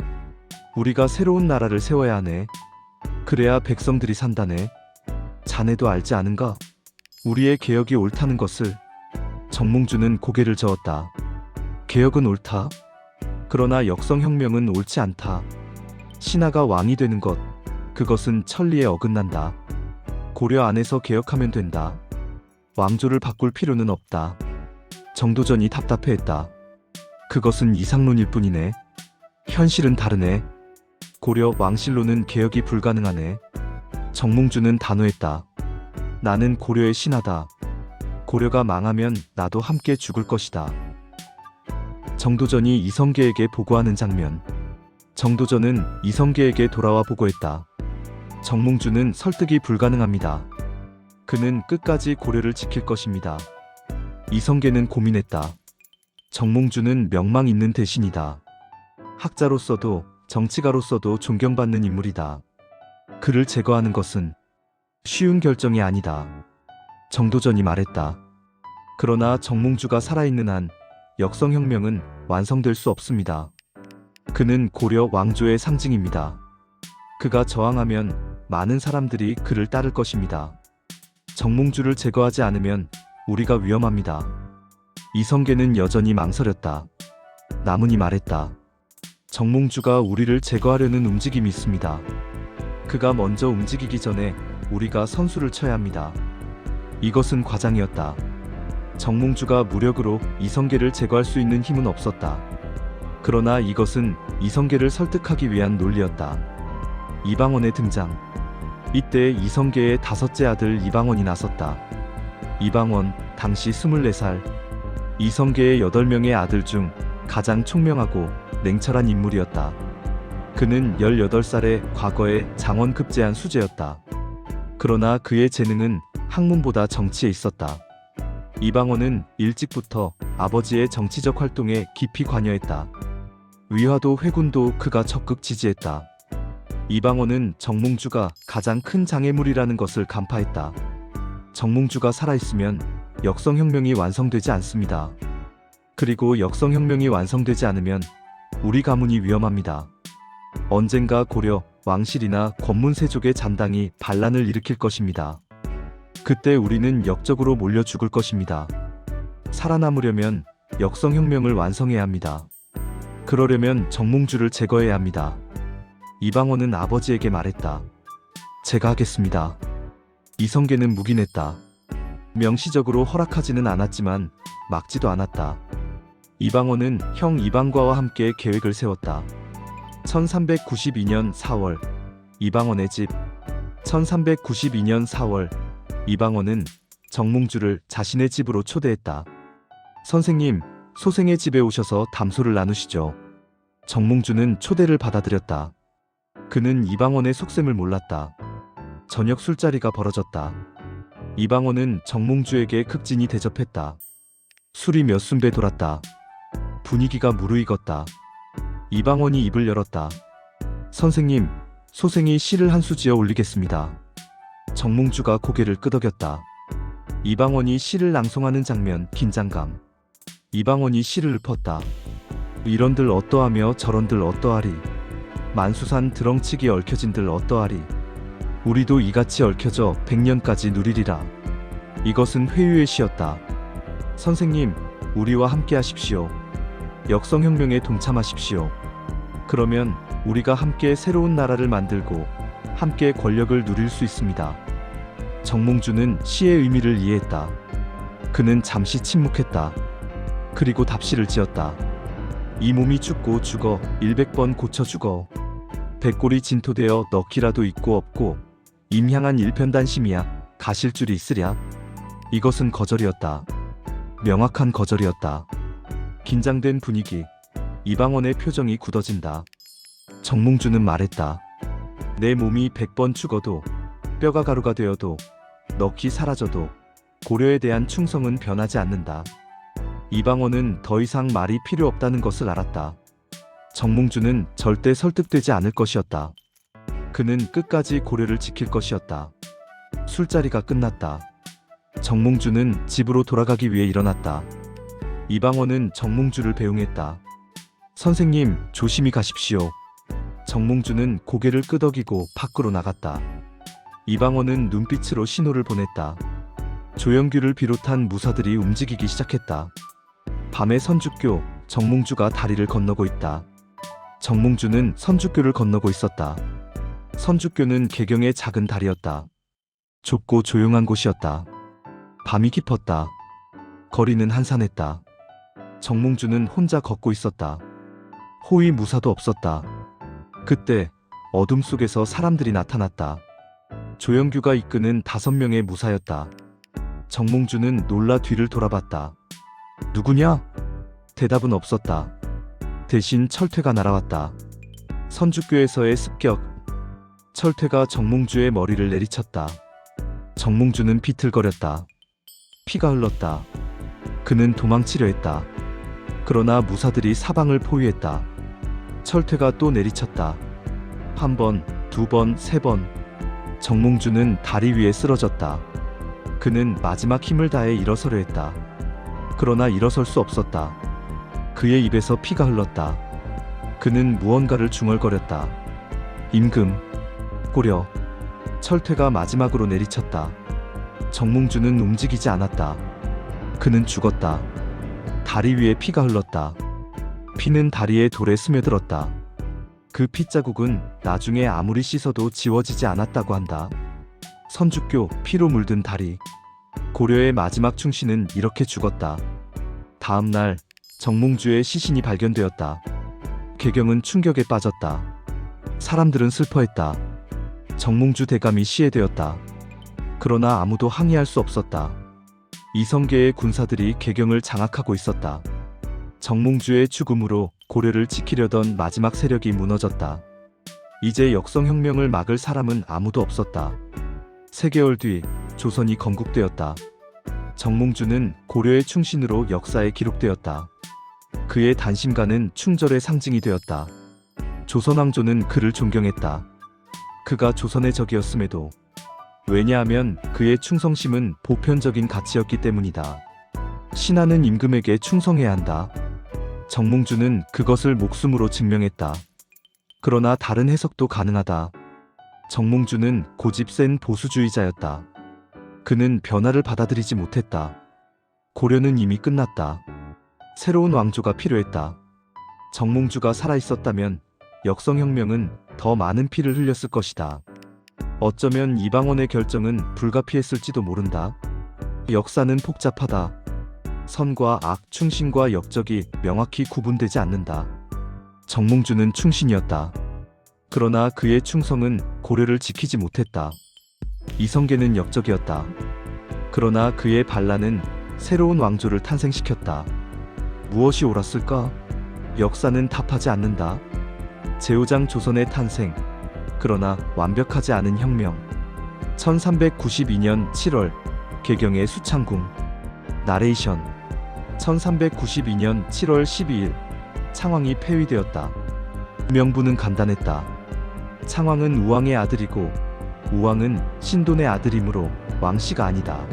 우리가 새로운 나라를 세워야 하네. 그래야 백성들이 산다네. 자네도 알지 않은가? 우리의 개혁이 옳다는 것을. 정몽주는 고개를 저었다. 개혁은 옳다. 그러나 역성혁명은 옳지 않다. 신하가 왕이 되는 것, 그것은 천리에 어긋난다. 고려 안에서 개혁하면 된다. 왕조를 바꿀 필요는 없다. 정도전이 답답해했다. 그것은 이상론일 뿐이네. 현실은 다르네. 고려 왕실로는 개혁이 불가능하네. 정몽주는 단호했다. 나는 고려의 신하다. 고려가 망하면 나도 함께 죽을 것이다. 정도전이 이성계에게 보고하는 장면. 정도전은 이성계에게 돌아와 보고했다. 정몽주는 설득이 불가능합니다. 그는 끝까지 고려를 지킬 것입니다. 이성계는 고민했다. 정몽주는 명망 있는 대신이다. 학자로서도 정치가로서도 존경받는 인물이다. 그를 제거하는 것은 쉬운 결정이 아니다. 정도전이 말했다. 그러나 정몽주가 살아있는 한 역성혁명은 완성될 수 없습니다. 그는 고려 왕조의 상징입니다. 그가 저항하면 많은 사람들이 그를 따를 것입니다. 정몽주를 제거하지 않으면 우리가 위험합니다. 이성계는 여전히 망설였다. 남은이 말했다. 정몽주가 우리를 제거하려는 움직임이 있습니다. 그가 먼저 움직이기 전에 우리가 선수를 쳐야 합니다. 이것은 과장이었다. 정몽주가 무력으로 이성계를 제거할 수 있는 힘은 없었다. 그러나 이것은 이성계를 설득하기 위한 논리였다. 이방원의 등장. 이때 이성계의 다섯째 아들 이방원이 나섰다. 이방원, 당시 24살. 이성계의 8명의 아들 중 가장 총명하고 냉철한 인물이었다. 그는 18살에 과거에 장원 급제한 수재였다. 그러나 그의 재능은 학문보다 정치에 있었다. 이방원은 일찍부터 아버지의 정치적 활동에 깊이 관여했다. 위화도 회군도 그가 적극 지지했다. 이방원은 정몽주가 가장 큰 장애물이라는 것을 간파했다. 정몽주가 살아있으면 역성혁명이 완성되지 않습니다. 그리고 역성혁명이 완성되지 않으면 우리 가문이 위험합니다. 언젠가 고려 왕실이나 권문세족의 잔당이 반란을 일으킬 것입니다. 그때 우리는 역적으로 몰려 죽을 것입니다. 살아남으려면 역성혁명을 완성해야 합니다. 그러려면 정몽주를 제거해야 합니다. 이방원은 아버지에게 말했다. 제가 하겠습니다. 이성계는 묵인했다. 명시적으로 허락하지는 않았지만 막지도 않았다. 이방원은 형 이방과와 함께 계획을 세웠다. 1392년 4월 이방원의 집. 1392년 4월 이방원은 정몽주를 자신의 집으로 초대했다. 선생님, 소생의 집에 오셔서 담소를 나누시죠. 정몽주는 초대를 받아들였다. 그는 이방원의 속셈을 몰랐다. 저녁 술자리가 벌어졌다. 이방원은 정몽주에게 극진히 대접했다. 술이 몇 순배 돌았다. 분위기가 무르익었다. 이방원이 입을 열었다. 선생님, 소생이 시를 한 수 지어 올리겠습니다. 정몽주가 고개를 끄덕였다. 이방원이 시를 낭송하는 장면, 긴장감. 이방원이 시를 읊었다. 이런들 어떠하며 저런들 어떠하리. 만수산 드렁치기 얽혀진들 어떠하리. 우리도 이같이 얽혀져 100년까지 누리리라. 이것은 회유의 시였다. 선생님, 우리와 함께 하십시오. 역성혁명에 동참하십시오. 그러면 우리가 함께 새로운 나라를 만들고 함께 권력을 누릴 수 있습니다. 정몽주는 시의 의미를 이해했다. 그는 잠시 침묵했다. 그리고 답시를 지었다. 이 몸이 죽고 죽어 100번 고쳐 죽어. 백골이 진토되어 넣기라도 있고 없고 임향한 일편단심이야 가실 줄이 있으랴. 이것은 거절이었다. 명확한 거절이었다. 긴장된 분위기. 이방원의 표정이 굳어진다. 정몽주는 말했다. 내 몸이 100번 죽어도 뼈가 가루가 되어도 넋이 사라져도 고려에 대한 충성은 변하지 않는다. 이방원은 더 이상 말이 필요 없다는 것을 알았다. 정몽주는 절대 설득되지 않을 것이었다. 그는 끝까지 고려를 지킬 것이었다. 술자리가 끝났다. 정몽주는 집으로 돌아가기 위해 일어났다. 이방원은 정몽주를 배웅했다. 선생님, 조심히 가십시오. 정몽주는 고개를 끄덕이고 밖으로 나갔다. 이방원은 눈빛으로 신호를 보냈다. 조영규를 비롯한 무사들이 움직이기 시작했다. 밤에 선주교, 정몽주가 다리를 건너고 있다. 정몽주는 선주교를 건너고 있었다. 선주교는 개경의 작은 다리였다. 좁고 조용한 곳이었다. 밤이 깊었다. 거리는 한산했다. 정몽주는 혼자 걷고 있었다. 호위 무사도 없었다. 그때 어둠 속에서 사람들이 나타났다. 조영규가 이끄는 5명의 무사였다. 정몽주는 놀라 뒤를 돌아봤다. 누구냐? 대답은 없었다. 대신 철퇴가 날아왔다. 선주교에서의 습격. 철퇴가 정몽주의 머리를 내리쳤다. 정몽주는 비틀거렸다. 피가 흘렀다. 그는 도망치려 했다. 그러나 무사들이 사방을 포위했다. 철퇴가 또 내리쳤다. 1번, 2번, 3번. 정몽주는 다리 위에 쓰러졌다. 그는 마지막 힘을 다해 일어서려 했다. 그러나 일어설 수 없었다. 그의 입에서 피가 흘렀다. 그는 무언가를 중얼거렸다. 임금, 고려. 철퇴가 마지막으로 내리쳤다. 정몽주는 움직이지 않았다. 그는 죽었다. 다리 위에 피가 흘렀다. 피는 다리의 돌에 스며들었다. 그 핏자국은 나중에 아무리 씻어도 지워지지 않았다고 한다. 선주교, 피로 물든 다리. 고려의 마지막 충신은 이렇게 죽었다. 다음 날 정몽주의 시신이 발견되었다. 개경은 충격에 빠졌다. 사람들은 슬퍼했다. 정몽주 대감이 시해되었다. 그러나 아무도 항의할 수 없었다. 이성계의 군사들이 개경을 장악하고 있었다. 정몽주의 죽음으로 고려를 지키려던 마지막 세력이 무너졌다. 이제 역성혁명을 막을 사람은 아무도 없었다. 3개월 뒤 조선이 건국되었다. 정몽주는 고려의 충신으로 역사에 기록되었다. 그의 단심가는 충절의 상징이 되었다. 조선 왕조는 그를 존경했다. 그가 조선의 적이었음에도. 왜냐하면 그의 충성심은 보편적인 가치였기 때문이다. 신하는 임금에게 충성해야 한다. 정몽주는 그것을 목숨으로 증명했다. 그러나 다른 해석도 가능하다. 정몽주는 고집 센 보수주의자였다. 그는 변화를 받아들이지 못했다. 고려는 이미 끝났다. 새로운 왕조가 필요했다. 정몽주가 살아있었다면 역성혁명은 더 많은 피를 흘렸을 것이다. 어쩌면 이방원의 결정은 불가피했을지도 모른다. 역사는 복잡하다. 선과 악, 충신과 역적이 명확히 구분되지 않는다. 정몽주는 충신이었다. 그러나 그의 충성은 고려를 지키지 못했다. 이성계는 역적이었다. 그러나 그의 반란은 새로운 왕조를 탄생시켰다. 무엇이 옳았을까? 역사는 답하지 않는다. 제후장 조선의 탄생, 그러나 완벽하지 않은 혁명. 1392년 7월 개경의 수창궁. 나레이션. 1392년 7월 12일 창왕이 폐위되었다. 명분은 간단했다. 창왕은 우왕의 아들이고 우왕은 신돈의 아들이므로 왕씨가 아니다.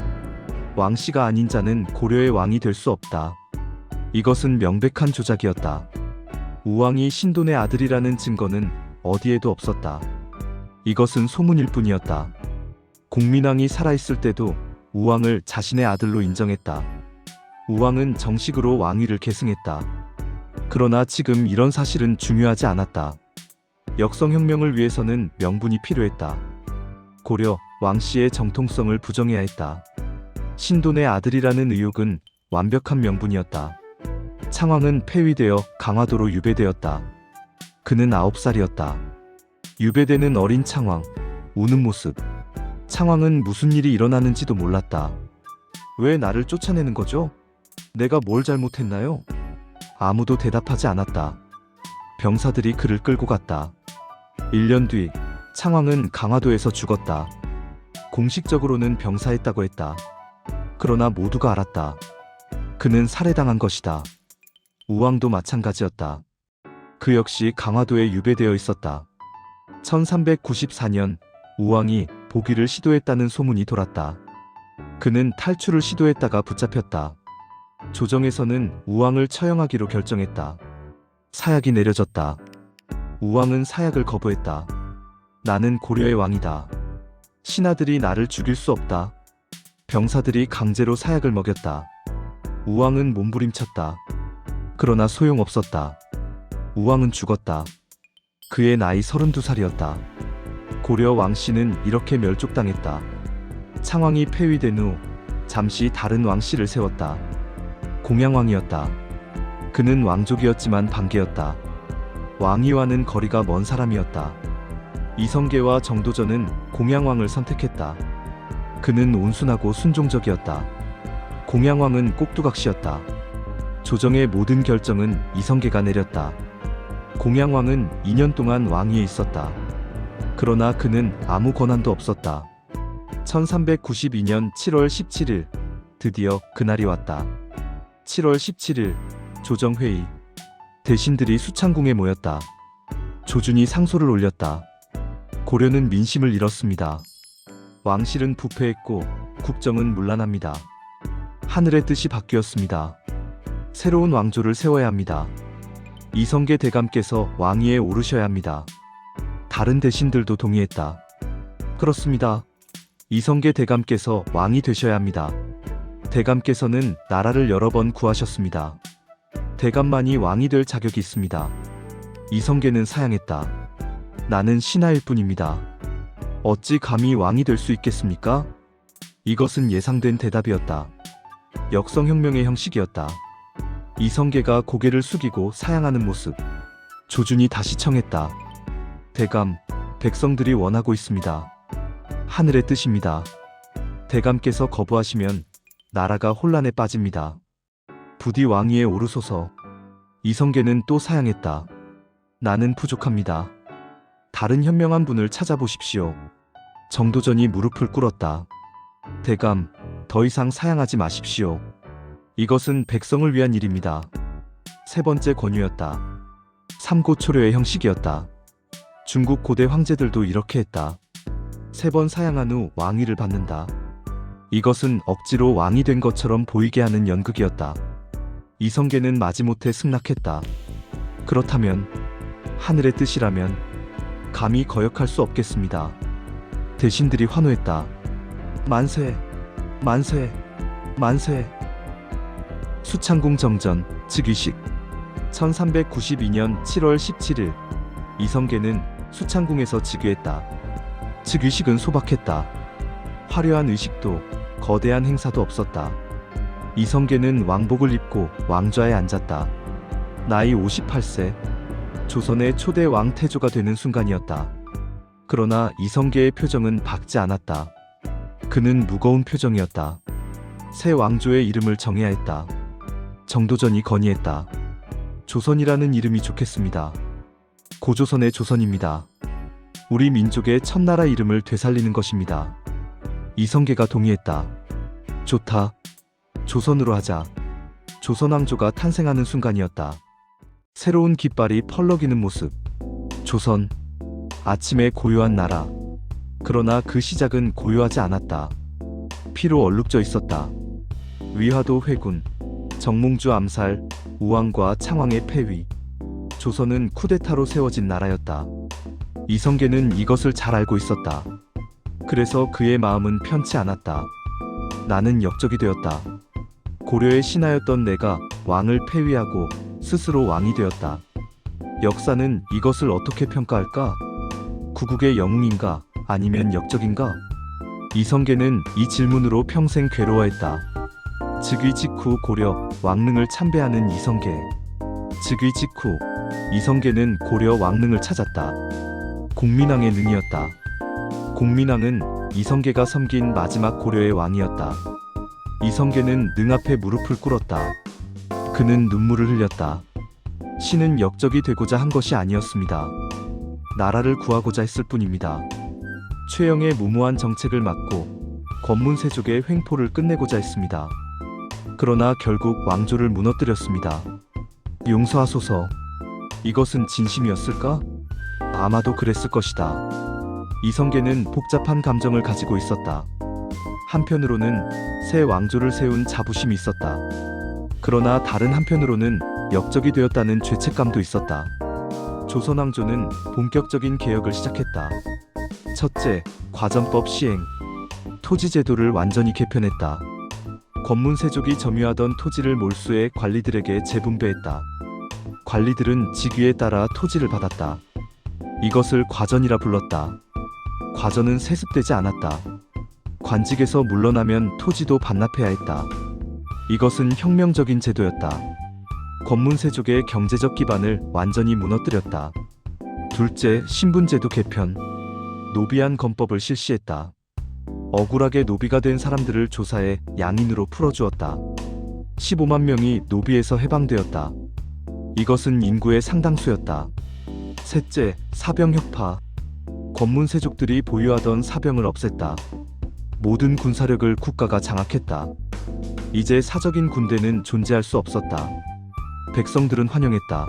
왕씨가 아닌 자는 고려의 왕이 될 수 없다. 이것은 명백한 조작이었다. 우왕이 신돈의 아들이라는 증거는 어디에도 없었다. 이것은 소문일 뿐이었다. 공민왕이 살아있을 때도 우왕을 자신의 아들로 인정했다. 우왕은 정식으로 왕위를 계승했다. 그러나 지금 이런 사실은 중요하지 않았다. 역성혁명을 위해서는 명분이 필요했다. 고려 왕씨의 정통성을 부정해야 했다. 신돈의 아들이라는 의혹은 완벽한 명분이었다. 창왕은 폐위되어 강화도로 유배되었다. 그는 9살이었다. 유배되는 어린 창왕, 우는 모습. 창왕은 무슨 일이 일어나는지도 몰랐다. 왜 나를 쫓아내는 거죠? 내가 뭘 잘못했나요? 아무도 대답하지 않았다. 병사들이 그를 끌고 갔다. 1년 뒤 창왕은 강화도에서 죽었다. 공식적으로는 병사했다고 했다. 그러나 모두가 알았다. 그는 살해당한 것이다. 우왕도 마찬가지였다. 그 역시 강화도에 유배되어 있었다. 1394년 우왕이 복위를 시도했다는 소문이 돌았다. 그는 탈출을 시도했다가 붙잡혔다. 조정에서는 우왕을 처형하기로 결정했다. 사약이 내려졌다. 우왕은 사약을 거부했다. 나는 고려의 왕이다. 신하들이 나를 죽일 수 없다. 병사들이 강제로 사약을 먹였다. 우왕은 몸부림쳤다. 그러나 소용없었다. 우왕은 죽었다. 그의 나이 32살이었다. 고려 왕씨는 이렇게 멸족당했다. 창왕이 폐위된 후 잠시 다른 왕씨를 세웠다. 공양왕이었다. 그는 왕족이었지만 반개였다. 왕위와는 거리가 먼 사람이었다. 이성계와 정도전은 공양왕을 선택했다. 그는 온순하고 순종적이었다. 공양왕은 꼭두각시였다. 조정의 모든 결정은 이성계가 내렸다. 공양왕은 2년 동안 왕위에 있었다. 그러나 그는 아무 권한도 없었다. 1392년 7월 17일 드디어 그날이 왔다. 7월 17일 조정회의. 대신들이 수창궁에 모였다. 조준이 상소를 올렸다. 고려는 민심을 잃었습니다. 왕실은 부패했고 국정은 문란합니다. 하늘의 뜻이 바뀌었습니다. 새로운 왕조를 세워야 합니다. 이성계 대감께서 왕위에 오르셔야 합니다. 다른 대신들도 동의했다. 그렇습니다. 이성계 대감께서 왕이 되셔야 합니다. 대감께서는 나라를 여러 번 구하셨습니다. 대감만이 왕이 될 자격이 있습니다. 이성계는 사양했다. 나는 신하일 뿐입니다. 어찌 감히 왕이 될 수 있겠습니까? 이것은 예상된 대답이었다. 역성혁명의 형식이었다. 이성계가 고개를 숙이고 사양하는 모습. 조준이 다시 청했다. 대감, 백성들이 원하고 있습니다. 하늘의 뜻입니다. 대감께서 거부하시면 나라가 혼란에 빠집니다. 부디 왕위에 오르소서. 이성계는 또 사양했다. 나는 부족합니다. 다른 현명한 분을 찾아보십시오. 정도전이 무릎을 꿇었다. 대감, 더 이상 사양하지 마십시오. 이것은 백성을 위한 일입니다. 세 번째 권유였다. 삼고초려의 형식이었다. 중국 고대 황제들도 이렇게 했다. 3번 사양한 후 왕위를 받는다. 이것은 억지로 왕이 된 것처럼 보이게 하는 연극이었다. 이성계는 마지못해 승낙했다. 그렇다면, 하늘의 뜻이라면 감히 거역할 수 없겠습니다. 대신들이 환호했다. 만세, 만세, 만세. 수창궁 정전, 즉위식. 1392년 7월 17일 이성계는 수창궁에서 즉위했다. 즉위식은 소박했다. 화려한 의식도 거대한 행사도 없었다. 이성계는 왕복을 입고 왕좌에 앉았다. 나이 58세, 조선의 초대 왕 태조가 되는 순간이었다. 그러나 이성계의 표정은 밝지 않았다. 그는 무거운 표정이었다. 새 왕조의 이름을 정해야 했다. 정도전이 건의했다. 조선이라는 이름이 좋겠습니다. 고조선의 조선입니다. 우리 민족의 첫나라 이름을 되살리는 것입니다. 이성계가 동의했다. 좋다. 조선으로 하자. 조선왕조가 탄생하는 순간이었다. 새로운 깃발이 펄럭이는 모습. 조선. 아침에 고요한 나라. 그러나 그 시작은 고요하지 않았다. 피로 얼룩져 있었다. 위화도 회군, 정몽주 암살, 우왕과 창왕의 폐위. 조선은 쿠데타로 세워진 나라였다. 이성계는 이것을 잘 알고 있었다. 그래서 그의 마음은 편치 않았다. 나는 역적이 되었다. 고려의 신하였던 내가 왕을 폐위하고 스스로 왕이 되었다. 역사는 이것을 어떻게 평가할까? 구국의 영웅인가? 아니면 역적인가? 이성계는 이 질문으로 평생 괴로워했다. 즉위 직후 고려 왕릉을 참배하는 이성계. 즉위 직후 이성계는 고려 왕릉을 찾았다. 공민왕의 능이었다. 공민왕은 이성계가 섬긴 마지막 고려의 왕이었다. 이성계는 능 앞에 무릎을 꿇었다. 그는 눈물을 흘렸다. 신은 역적이 되고자 한 것이 아니었습니다. 나라를 구하고자 했을 뿐입니다. 최영의 무모한 정책을 막고 권문세족의 횡포를 끝내고자 했습니다. 그러나 결국 왕조를 무너뜨렸습니다. 용서하소서. 이것은 진심이었을까? 아마도 그랬을 것이다. 이성계는 복잡한 감정을 가지고 있었다. 한편으로는 새 왕조를 세운 자부심이 있었다. 그러나 다른 한편으로는 역적이 되었다는 죄책감도 있었다. 조선왕조는 본격적인 개혁을 시작했다. 첫째, 과전법 시행. 토지제도를 완전히 개편했다. 권문세족이 점유하던 토지를 몰수해 관리들에게 재분배했다. 관리들은 직위에 따라 토지를 받았다. 이것을 과전이라 불렀다. 과전은 세습되지 않았다. 관직에서 물러나면 토지도 반납해야 했다. 이것은 혁명적인 제도였다. 권문세족의 경제적 기반을 완전히 무너뜨렸다. 둘째, 신분제도 개편. 노비한 건법을 실시했다. 억울하게 노비가 된 사람들을 조사해 양인으로 풀어주었다. 15만 명이 노비에서 해방되었다. 이것은 인구의 상당수였다. 셋째, 사병혁파. 권문세족들이 보유하던 사병을 없앴다. 모든 군사력을 국가가 장악했다. 이제 사적인 군대는 존재할 수 없었다. 백성들은 환영했다.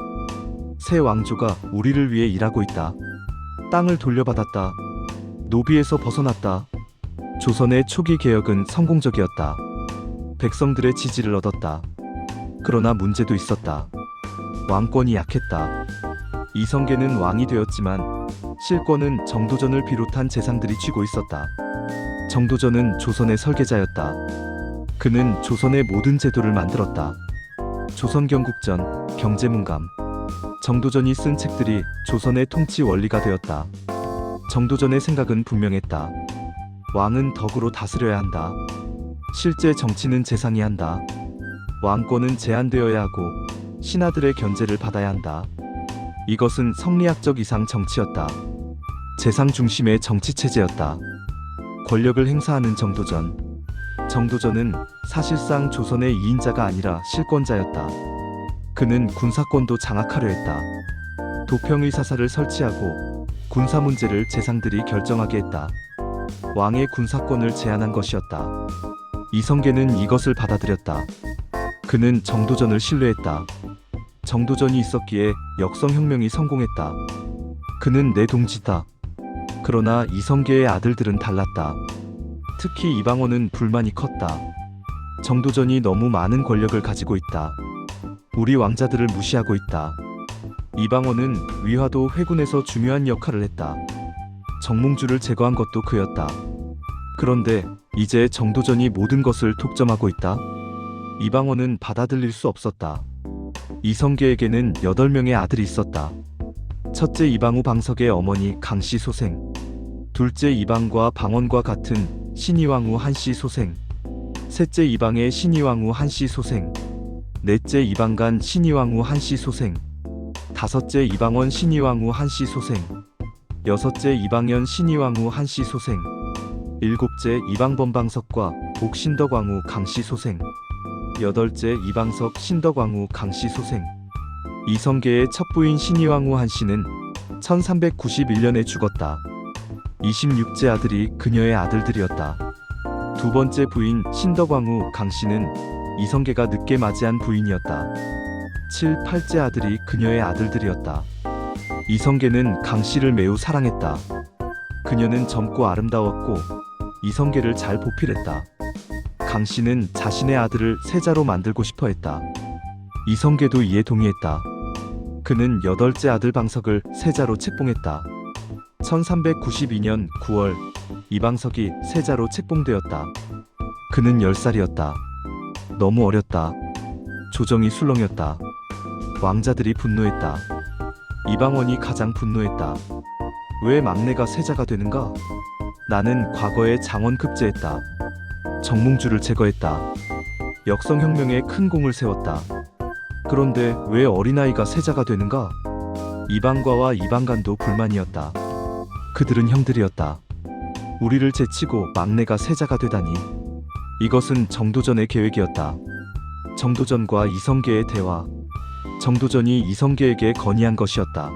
새 왕조가 우리를 위해 일하고 있다. 땅을 돌려받았다. 노비에서 벗어났다. 조선의 초기 개혁은 성공적이었다. 백성들의 지지를 얻었다. 그러나 문제도 있었다. 왕권이 약했다. 이성계는 왕이 되었지만 실권은 정도전을 비롯한 재상들이 쥐고 있었다. 정도전은 조선의 설계자였다. 그는 조선의 모든 제도를 만들었다. 조선경국전, 경제문감. 정도전이 쓴 책들이 조선의 통치 원리가 되었다. 정도전의 생각은 분명했다. 왕은 덕으로 다스려야 한다. 실제 정치는 재상이 한다. 왕권은 제한되어야 하고 신하들의 견제를 받아야 한다. 이것은 성리학적 이상 정치였다. 재상 중심의 정치체제였다. 권력을 행사하는 정도전. 정도전은 사실상 조선의 2인자가 아니라 실권자였다. 그는 군사권도 장악하려 했다. 도평의사사를 설치하고 군사 문제를 재상들이 결정하게 했다. 왕의 군사권을 제한한 것이었다. 이성계는 이것을 받아들였다. 그는 정도전을 신뢰했다. 정도전이 있었기에 역성혁명이 성공했다. 그는 내 동지다. 그러나 이성계의 아들들은 달랐다. 특히 이방원은 불만이 컸다. 정도전이 너무 많은 권력을 가지고 있다. 우리 왕자들을 무시하고 있다. 이방원은 위화도 회군에서 중요한 역할을 했다. 정몽주를 제거한 것도 그였다. 그런데 이제 정도전이 모든 것을 독점하고 있다. 이방원은 받아들일 수 없었다. 이성계에게는 8명의 아들이 있었다. 첫째 이방우 방석의 어머니 강씨 소생, 둘째 이방과 방언과 같은 신이왕후 한씨 소생, 셋째 이방의 신이왕후 한씨 소생, 넷째 이방간 신이왕후 한씨 소생, 다섯째 이방원 신이왕후 한씨 소생, 여섯째 이방연 신이왕후 한씨 소생, 일곱째 이방범방석과 복신덕왕후 강씨 소생, 여덟째 이방석 신덕왕후 강씨 소생. 이성계의 첫 부인 신이왕후 한씨는 1391년에 죽었다. 26째 아들이 그녀의 아들들이었다. 두 번째 부인 신덕왕후 강씨는 이성계가 늦게 맞이한 부인이었다. 7, 8째 아들이 그녀의 아들들이었다. 이성계는 강씨를 매우 사랑했다. 그녀는 젊고 아름다웠고 이성계를 잘 보필했다. 강씨는 자신의 아들을 세자로 만들고 싶어 했다. 이성계도 이에 동의했다. 그는 8째 아들 방석을 세자로 책봉했다. 1392년 9월 이방석이 세자로 책봉되었다. 그는 10살이었다. 너무 어렸다. 조정이 술렁였다. 왕자들이 분노했다. 이방원이 가장 분노했다. 왜 막내가 세자가 되는가? 나는 과거에 장원 급제했다. 정몽주를 제거했다. 역성혁명에 큰 공을 세웠다. 그런데 왜 어린아이가 세자가 되는가? 이방과와 이방간도 불만이었다. 그들은 형들이었다. 우리를 제치고 막내가 세자가 되다니. 이것은 정도전의 계획이었다. 정도전과 이성계의 대화. 정도전이 이성계에게 건의한 것이었다.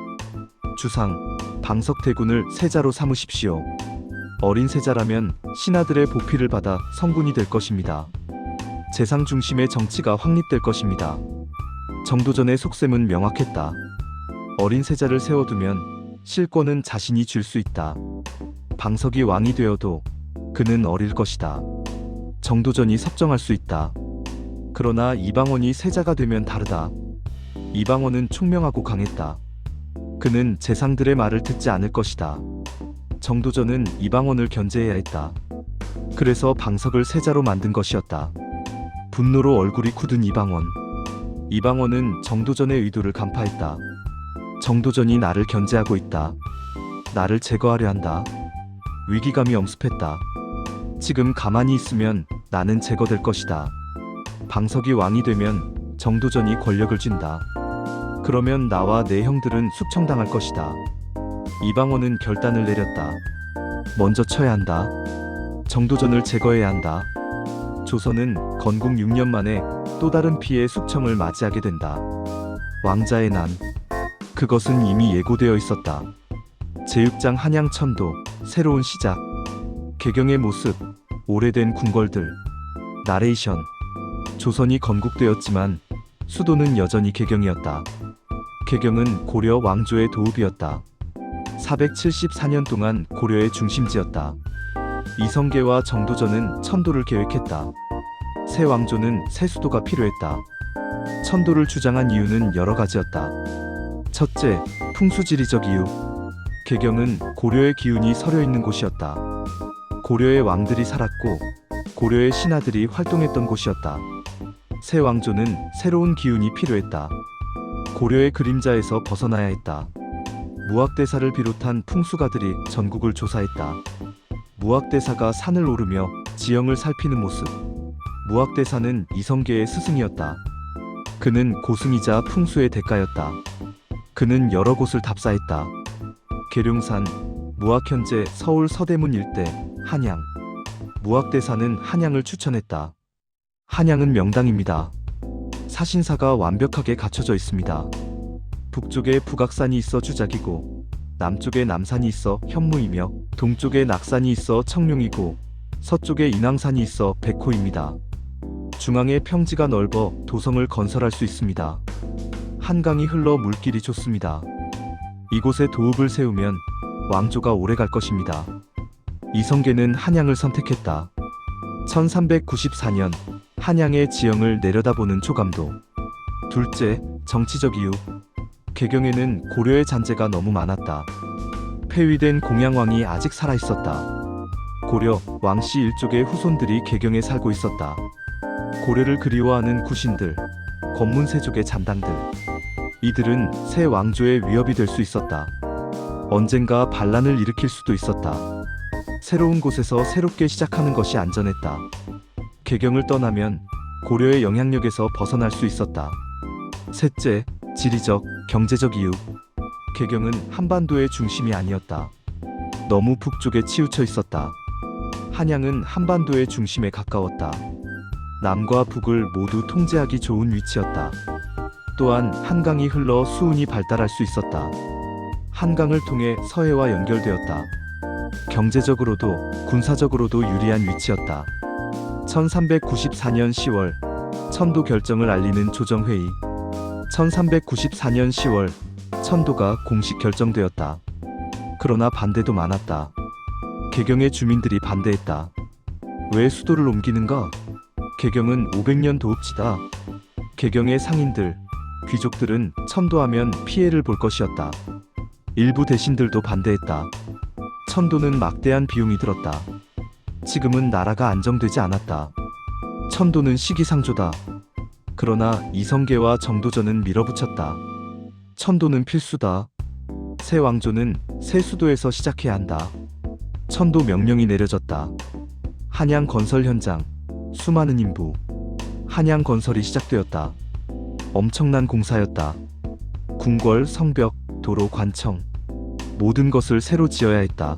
주상, 방석대군을 세자로 삼으십시오. 어린 세자라면 신하들의 보필을 받아 성군이 될 것입니다. 재상 중심의 정치가 확립될 것입니다. 정도전의 속셈은 명확했다. 어린 세자를 세워두면 실권은 자신이 줄 수 있다. 방석이 왕이 되어도 그는 어릴 것이다. 정도전이 섭정할 수 있다. 그러나 이방원이 세자가 되면 다르다. 이방원은 총명하고 강했다. 그는 재상들의 말을 듣지 않을 것이다. 정도전은 이방원을 견제해야 했다. 그래서 방석을 세자로 만든 것이었다. 분노로 얼굴이 굳은 이방원. 이방원은 정도전의 의도를 간파했다. 정도전이 나를 견제하고 있다. 나를 제거하려 한다. 위기감이 엄습했다. 지금 가만히 있으면 나는 제거될 것이다. 방석이 왕이 되면 정도전이 권력을 쥔다. 그러면 나와 내 형들은 숙청당할 것이다. 이방원은 결단을 내렸다. 먼저 쳐야 한다. 정도전을 제거해야 한다. 조선은 건국 6년 만에 또 다른 피해 숙청을 맞이하게 된다. 왕자의 난. 그것은 이미 예고되어 있었다. 제6장 한양천도, 새로운 시작. 개경의 모습, 오래된 궁궐들. 나레이션. 조선이 건국되었지만 수도는 여전히 개경이었다. 개경은 고려 왕조의 도읍이었다. 474년 동안 고려의 중심지였다. 이성계와 정도전은 천도를 계획했다. 새 왕조는 새 수도가 필요했다. 천도를 주장한 이유는 여러 가지였다. 첫째, 풍수지리적 이유. 개경은 고려의 기운이 서려 있는 곳이었다. 고려의 왕들이 살았고 고려의 신하들이 활동했던 곳이었다. 새 왕조는 새로운 기운이 필요했다. 고려의 그림자에서 벗어나야 했다. 무학대사를 비롯한 풍수가들이 전국을 조사했다. 무학대사가 산을 오르며 지형을 살피는 모습. 무학대사는 이성계의 스승이었다. 그는 고승이자 풍수의 대가였다. 그는 여러 곳을 답사했다. 계룡산, 무학현재 서울 서대문 일대, 한양. 무학대사는 한양을 추천했다. 한양은 명당입니다. 사신사가 완벽하게 갖춰져 있습니다. 북쪽에 북악산이 있어 주작이고 남쪽에 남산이 있어 현무이며 동쪽에 낙산이 있어 청룡이고 서쪽에 인왕산이 있어 백호입니다. 중앙에 평지가 넓어 도성을 건설할 수 있습니다. 한강이 흘러 물길이 좋습니다. 이곳에 도읍을 세우면 왕조가 오래 갈 것입니다. 이성계는 한양을 선택했다. 1394년 한양의 지형을 내려다보는 초감도. 둘째, 정치적 이유. 개경에는 고려의 잔재가 너무 많았다. 폐위된 공양왕이 아직 살아있었다. 고려 왕씨 일족의 후손들이 개경에 살고 있었다. 고려를 그리워하는 구신들, 권문세족의 잔당들. 이들은 새 왕조의 위협이 될 수 있었다. 언젠가 반란을 일으킬 수도 있었다. 새로운 곳에서 새롭게 시작하는 것이 안전했다. 개경을 떠나면 고려의 영향력에서 벗어날 수 있었다. 셋째, 지리적, 경제적 이유. 개경은 한반도의 중심이 아니었다. 너무 북쪽에 치우쳐 있었다. 한양은 한반도의 중심에 가까웠다. 남과 북을 모두 통제하기 좋은 위치였다. 또한 한강이 흘러 수운이 발달할 수 있었다. 한강을 통해 서해와 연결되었다. 경제적으로도 군사적으로도 유리한 위치였다. 1394년 10월 천도 결정을 알리는 조정회의. 1394년 10월 천도가 공식 결정되었다. 그러나 반대도 많았다. 개경의 주민들이 반대했다. 왜 수도를 옮기는가? 개경은 500년 도읍지다. 개경의 상인들, 귀족들은 천도하면 피해를 볼 것이었다. 일부 대신들도 반대했다. 천도는 막대한 비용이 들었다. 지금은 나라가 안정되지 않았다. 천도는 시기상조다. 그러나 이성계와 정도전은 밀어붙였다. 천도는 필수다. 새 왕조는 새 수도에서 시작해야 한다. 천도 명령이 내려졌다. 한양 건설 현장, 수많은 인부. 한양 건설이 시작되었다. 엄청난 공사였다. 궁궐, 성벽, 도로, 관청. 모든 것을 새로 지어야 했다.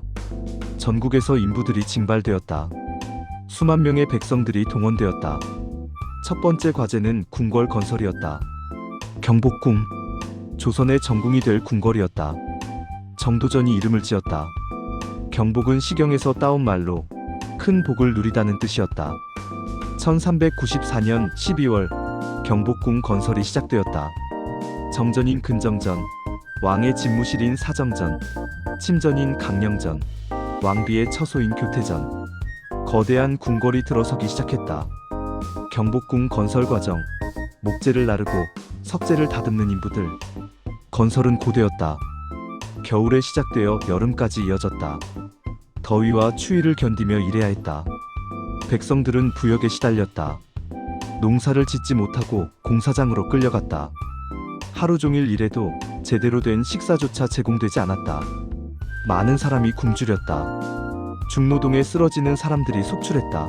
전국에서 인부들이 징발되었다. 수만 명의 백성들이 동원되었다. 첫 번째 과제는 궁궐 건설이었다. 경복궁. 조선의 정궁이 될 궁궐이었다. 정도전이 이름을 지었다. 경복은 시경에서 따온 말로 큰 복을 누리다는 뜻이었다. 1394년 12월 경복궁 건설이 시작되었다. 정전인 근정전, 왕의 집무실인 사정전, 침전인 강령전, 왕비의 처소인 교태전. 거대한 궁궐이 들어서기 시작했다. 경복궁 건설 과정. 목재를 나르고 석재를 다듬는 인부들. 건설은 고되었다. 겨울에 시작되어 여름까지 이어졌다. 더위와 추위를 견디며 일해야 했다. 백성들은 부역에 시달렸다. 농사를 짓지 못하고 공사장으로 끌려갔다. 하루 종일 일해도 제대로 된 식사조차 제공되지 않았다. 많은 사람이 굶주렸다. 중노동에 쓰러지는 사람들이 속출했다.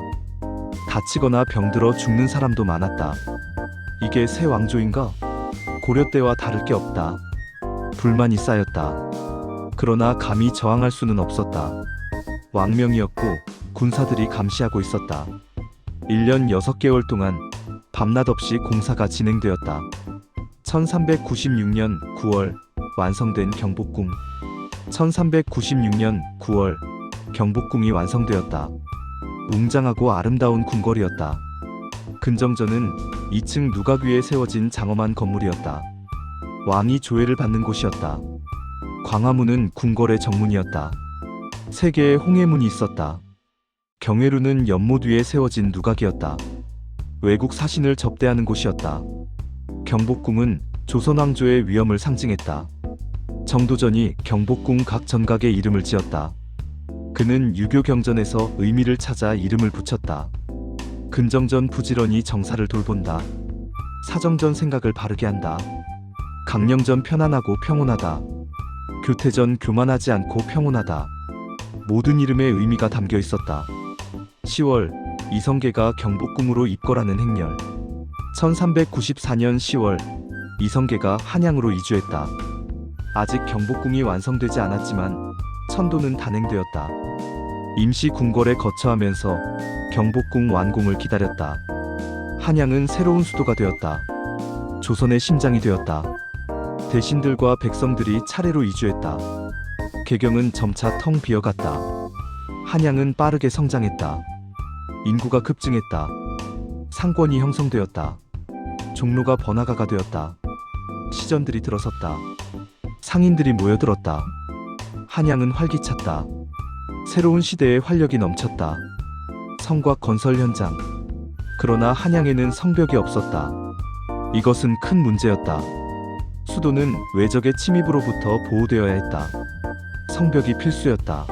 다치거나 병들어 죽는 사람도 많았다. 이게 새 왕조인가? 고려 때와 다를 게 없다. 불만이 쌓였다. 그러나 감히 저항할 수는 없었다. 왕명이었고 군사들이 감시하고 있었다. 1년 6개월 동안 밤낮 없이 공사가 진행되었다. 1396년 9월 완성된 경복궁. 1396년 9월 경복궁이 완성되었다. 웅장하고 아름다운 궁궐이었다. 근정전은 2층 누각 위에 세워진 장엄한 건물이었다. 왕이 조회를 받는 곳이었다. 광화문은 궁궐의 정문이었다. 3개의 홍해문이 있었다. 경회루는 연못 위에 세워진 누각이었다. 외국 사신을 접대하는 곳이었다. 경복궁은 조선 왕조의 위엄을 상징했다. 정도전이 경복궁 각 전각의 이름을 지었다. 그는 유교 경전에서 의미를 찾아 이름을 붙였다. 근정전 부지런히 정사를 돌본다. 사정전 생각을 바르게 한다. 강령전 편안하고 평온하다. 교태전 교만하지 않고 평온하다. 모든 이름에 의미가 담겨 있었다. 10월 이성계가 경복궁으로 입궐하는 행렬. 1394년 10월 이성계가 한양으로 이주했다. 아직 경복궁이 완성되지 않았지만 천도는 단행되었다. 임시 궁궐에 거처하면서 경복궁 완공을 기다렸다. 한양은 새로운 수도가 되었다. 조선의 심장이 되었다. 대신들과 백성들이 차례로 이주했다. 개경은 점차 텅 비어갔다. 한양은 빠르게 성장했다. 인구가 급증했다. 상권이 형성되었다. 종로가 번화가가 되었다. 시전들이 들어섰다. 상인들이 모여들었다. 한양은 활기찼다. 새로운 시대의 활력이 넘쳤다. 성곽 건설 현장. 그러나 한양에는 성벽이 없었다. 이것은 큰 문제였다. 수도는 외적의 침입으로부터 보호되어야 했다. 성벽이 필수였다.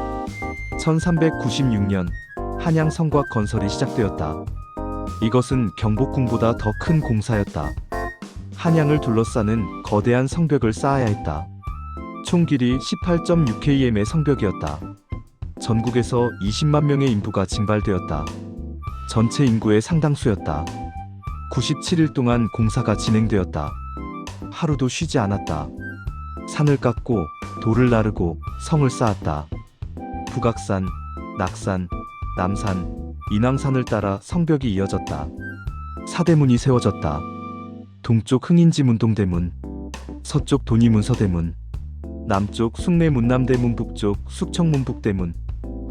1396년 한양 성곽 건설이 시작되었다. 이것은 경복궁보다 더 큰 공사였다. 한양을 둘러싸는 거대한 성벽을 쌓아야 했다. 총 길이 18.6km의 성벽이었다. 전국에서 20만 명의 인부가 징발되었다. 전체 인구의 상당수였다. 97일 동안 공사가 진행되었다. 하루도 쉬지 않았다. 산을 깎고 돌을 나르고 성을 쌓았다. 북악산, 낙산, 남산, 인왕산을 따라 성벽이 이어졌다. 사대문이 세워졌다. 동쪽 흥인지문동대문, 서쪽 도니문서대문, 남쪽 숭례문남대문, 북쪽 숙청문북대문,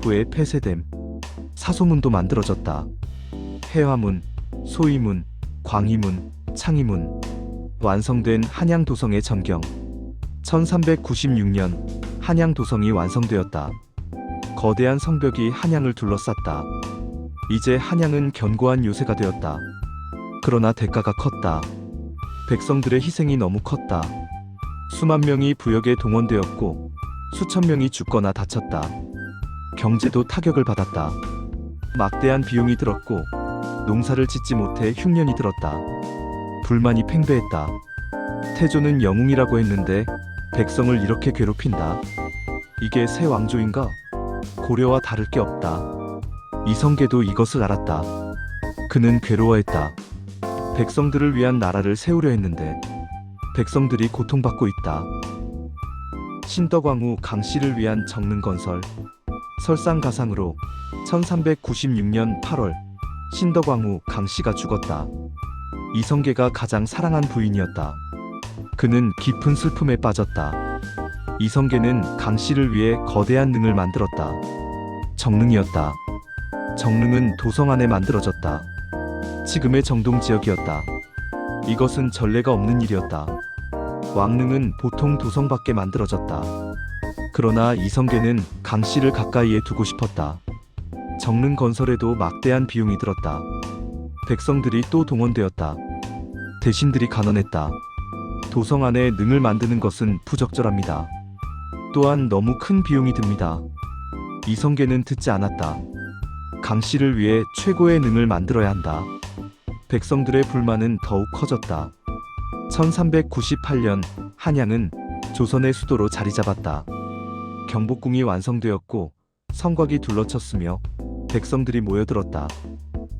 후에 폐쇄됨, 사소문도 만들어졌다. 해화문, 소위문, 광희문, 창희문. 완성된 한양도성의 전경. 1396년 한양도성이 완성되었다. 거대한 성벽이 한양을 둘러쌌다. 이제 한양은 견고한 요새가 되었다. 그러나 대가가 컸다. 백성들의 희생이 너무 컸다. 수만 명이 부역에 동원되었고 수천 명이 죽거나 다쳤다. 경제도 타격을 받았다. 막대한 비용이 들었고 농사를 짓지 못해 흉년이 들었다. 불만이 팽배했다. 태조는 영웅이라고 했는데 백성을 이렇게 괴롭힌다. 이게 새 왕조인가? 고려와 다를 게 없다. 이성계도 이것을 알았다. 그는 괴로워했다. 백성들을 위한 나라를 세우려 했는데 백성들이 고통받고 있다. 신덕왕후 강씨를 위한 정릉건설. 설상가상으로 1396년 8월 신덕왕후 강씨가 죽었다. 이성계가 가장 사랑한 부인이었다. 그는 깊은 슬픔에 빠졌다. 이성계는 강씨를 위해 거대한 능을 만들었다. 정릉이었다. 정릉은 도성 안에 만들어졌다. 지금의 정동 지역이었다. 이것은 전례가 없는 일이었다. 왕릉은 보통 도성 밖에 만들어졌다. 그러나 이성계는 강씨를 가까이에 두고 싶었다. 정릉 건설에도 막대한 비용이 들었다. 백성들이 또 동원되었다. 대신들이 간언했다. 도성 안에 능을 만드는 것은 부적절합니다. 또한 너무 큰 비용이 듭니다. 이성계는 듣지 않았다. 강씨를 위해 최고의 능을 만들어야 한다. 백성들의 불만은 더욱 커졌다. 1398년 한양은 조선의 수도로 자리 잡았다. 경복궁이 완성되었고 성곽이 둘러쳤으며 백성들이 모여들었다.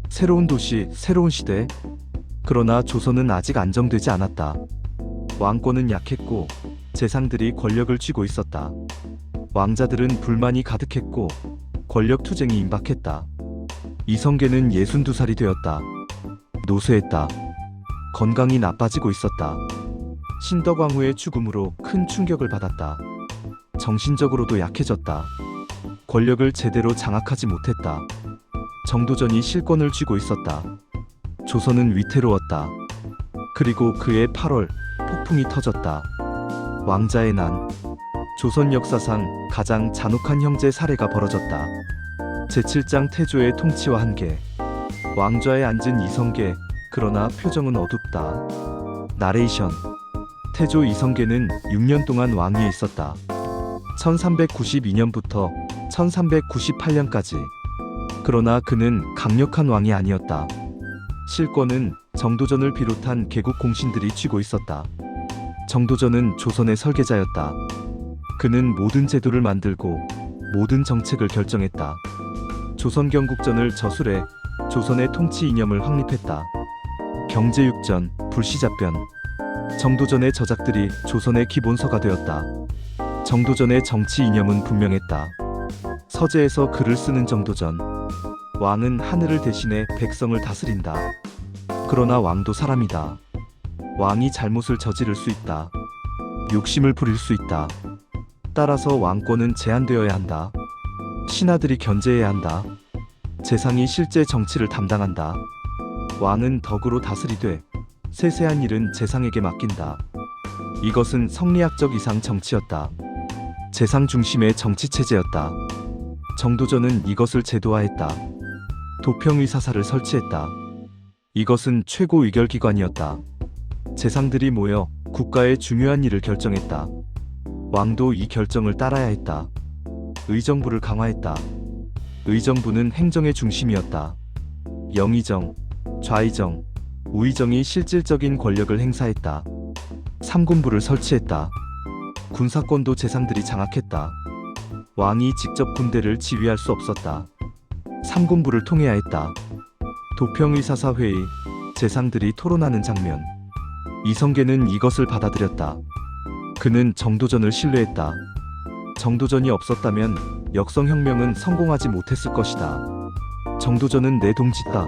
새로운 도시, 새로운 시대. 그러나 조선은 아직 안정되지 않았다. 왕권은 약했고 재상들이 권력을 쥐고 있었다. 왕자들은 불만이 가득했고 권력 투쟁이 임박했다. 이성계는 62살이 되었다. 노쇠했다. 건강이 나빠지고 있었다. 신덕왕후의 죽음으로 큰 충격을 받았다. 정신적으로도 약해졌다. 권력을 제대로 장악하지 못했다. 정도전이 실권을 쥐고 있었다. 조선은 위태로웠다. 그리고 그해 8월 폭풍이 터졌다. 왕자의 난. 조선 역사상 가장 잔혹한 형제 살해가 벌어졌다. 제7장 태조의 통치와 한계. 왕좌에 앉은 이성계. 그러나 표정은 어둡다. 나레이션. 태조 이성계는 6년 동안 왕위에 있었다. 1392년부터 1398년까지. 그러나 그는 강력한 왕이 아니었다. 실권은 정도전을 비롯한 개국 공신들이 쥐고 있었다. 정도전은 조선의 설계자였다. 그는 모든 제도를 만들고 모든 정책을 결정했다. 조선 경국전을 저술해 조선의 통치 이념을 확립했다. 경제육전, 불시잡변. 정도전의 저작들이 조선의 기본서가 되었다. 정도전의 정치 이념은 분명했다. 서재에서 글을 쓰는 정도전. 왕은 하늘을 대신해 백성을 다스린다. 그러나 왕도 사람이다. 왕이 잘못을 저지를 수 있다. 욕심을 부릴 수 있다. 따라서 왕권은 제한되어야 한다. 신하들이 견제해야 한다. 재상이 실제 정치를 담당한다. 왕은 덕으로 다스리되 세세한 일은 재상에게 맡긴다. 이것은 성리학적 이상 정치였다. 재상 중심의 정치체제였다. 정도전은 이것을 제도화했다. 도평의사사를 설치했다. 이것은 최고 의결기관이었다. 재상들이 모여 국가의 중요한 일을 결정했다. 왕도 이 결정을 따라야 했다. 의정부를 강화했다. 의정부는 행정의 중심이었다. 영의정, 좌의정, 우의정이 실질적인 권력을 행사했다. 삼군부를 설치했다. 군사권도 재상들이 장악했다. 왕이 직접 군대를 지휘할 수 없었다. 삼군부를 통해야 했다. 도평의사사회의 재상들이 토론하는 장면. 이성계는 이것을 받아들였다. 그는 정도전을 신뢰했다. 정도전이 없었다면 역성혁명은 성공하지 못했을 것이다. 정도전은 내 동지다.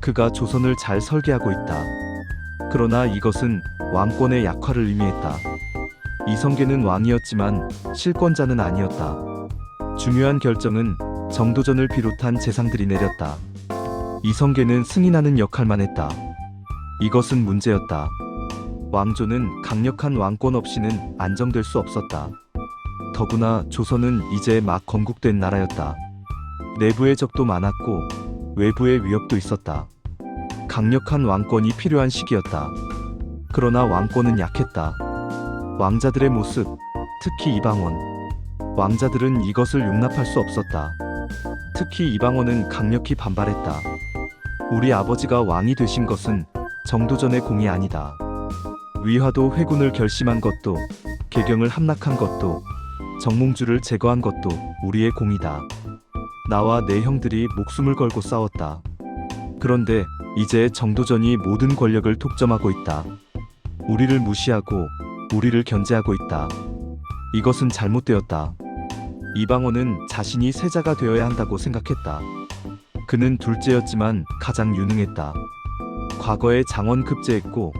그가 조선을 잘 설계하고 있다. 그러나 이것은 왕권의 약화를 의미했다. 이성계는 왕이었지만 실권자는 아니었다. 중요한 결정은 정도전을 비롯한 재상들이 내렸다. 이성계는 승인하는 역할만 했다. 이것은 문제였다. 왕조는 강력한 왕권 없이는 안정될 수 없었다. 더구나 조선은 이제 막 건국된 나라였다. 내부의 적도 많았고 외부의 위협도 있었다. 강력한 왕권이 필요한 시기였다. 그러나 왕권은 약했다. 왕자들의 모습, 특히 이방원. 왕자들은 이것을 용납할 수 없었다. 특히 이방원은 강력히 반발했다. 우리 아버지가 왕이 되신 것은 정도전의 공이 아니다. 위화도 회군을 결심한 것도, 개경을 함락한 것도, 정몽주를 제거한 것도 우리의 공이다. 나와 내 형들이 목숨을 걸고 싸웠다. 그런데 이제 정도전이 모든 권력을 독점하고 있다. 우리를 무시하고 우리를 견제하고 있다. 이것은 잘못되었다. 이방원은 자신이 세자가 되어야 한다고 생각했다. 그는 둘째였지만 가장 유능했다. 과거에 장원 급제했고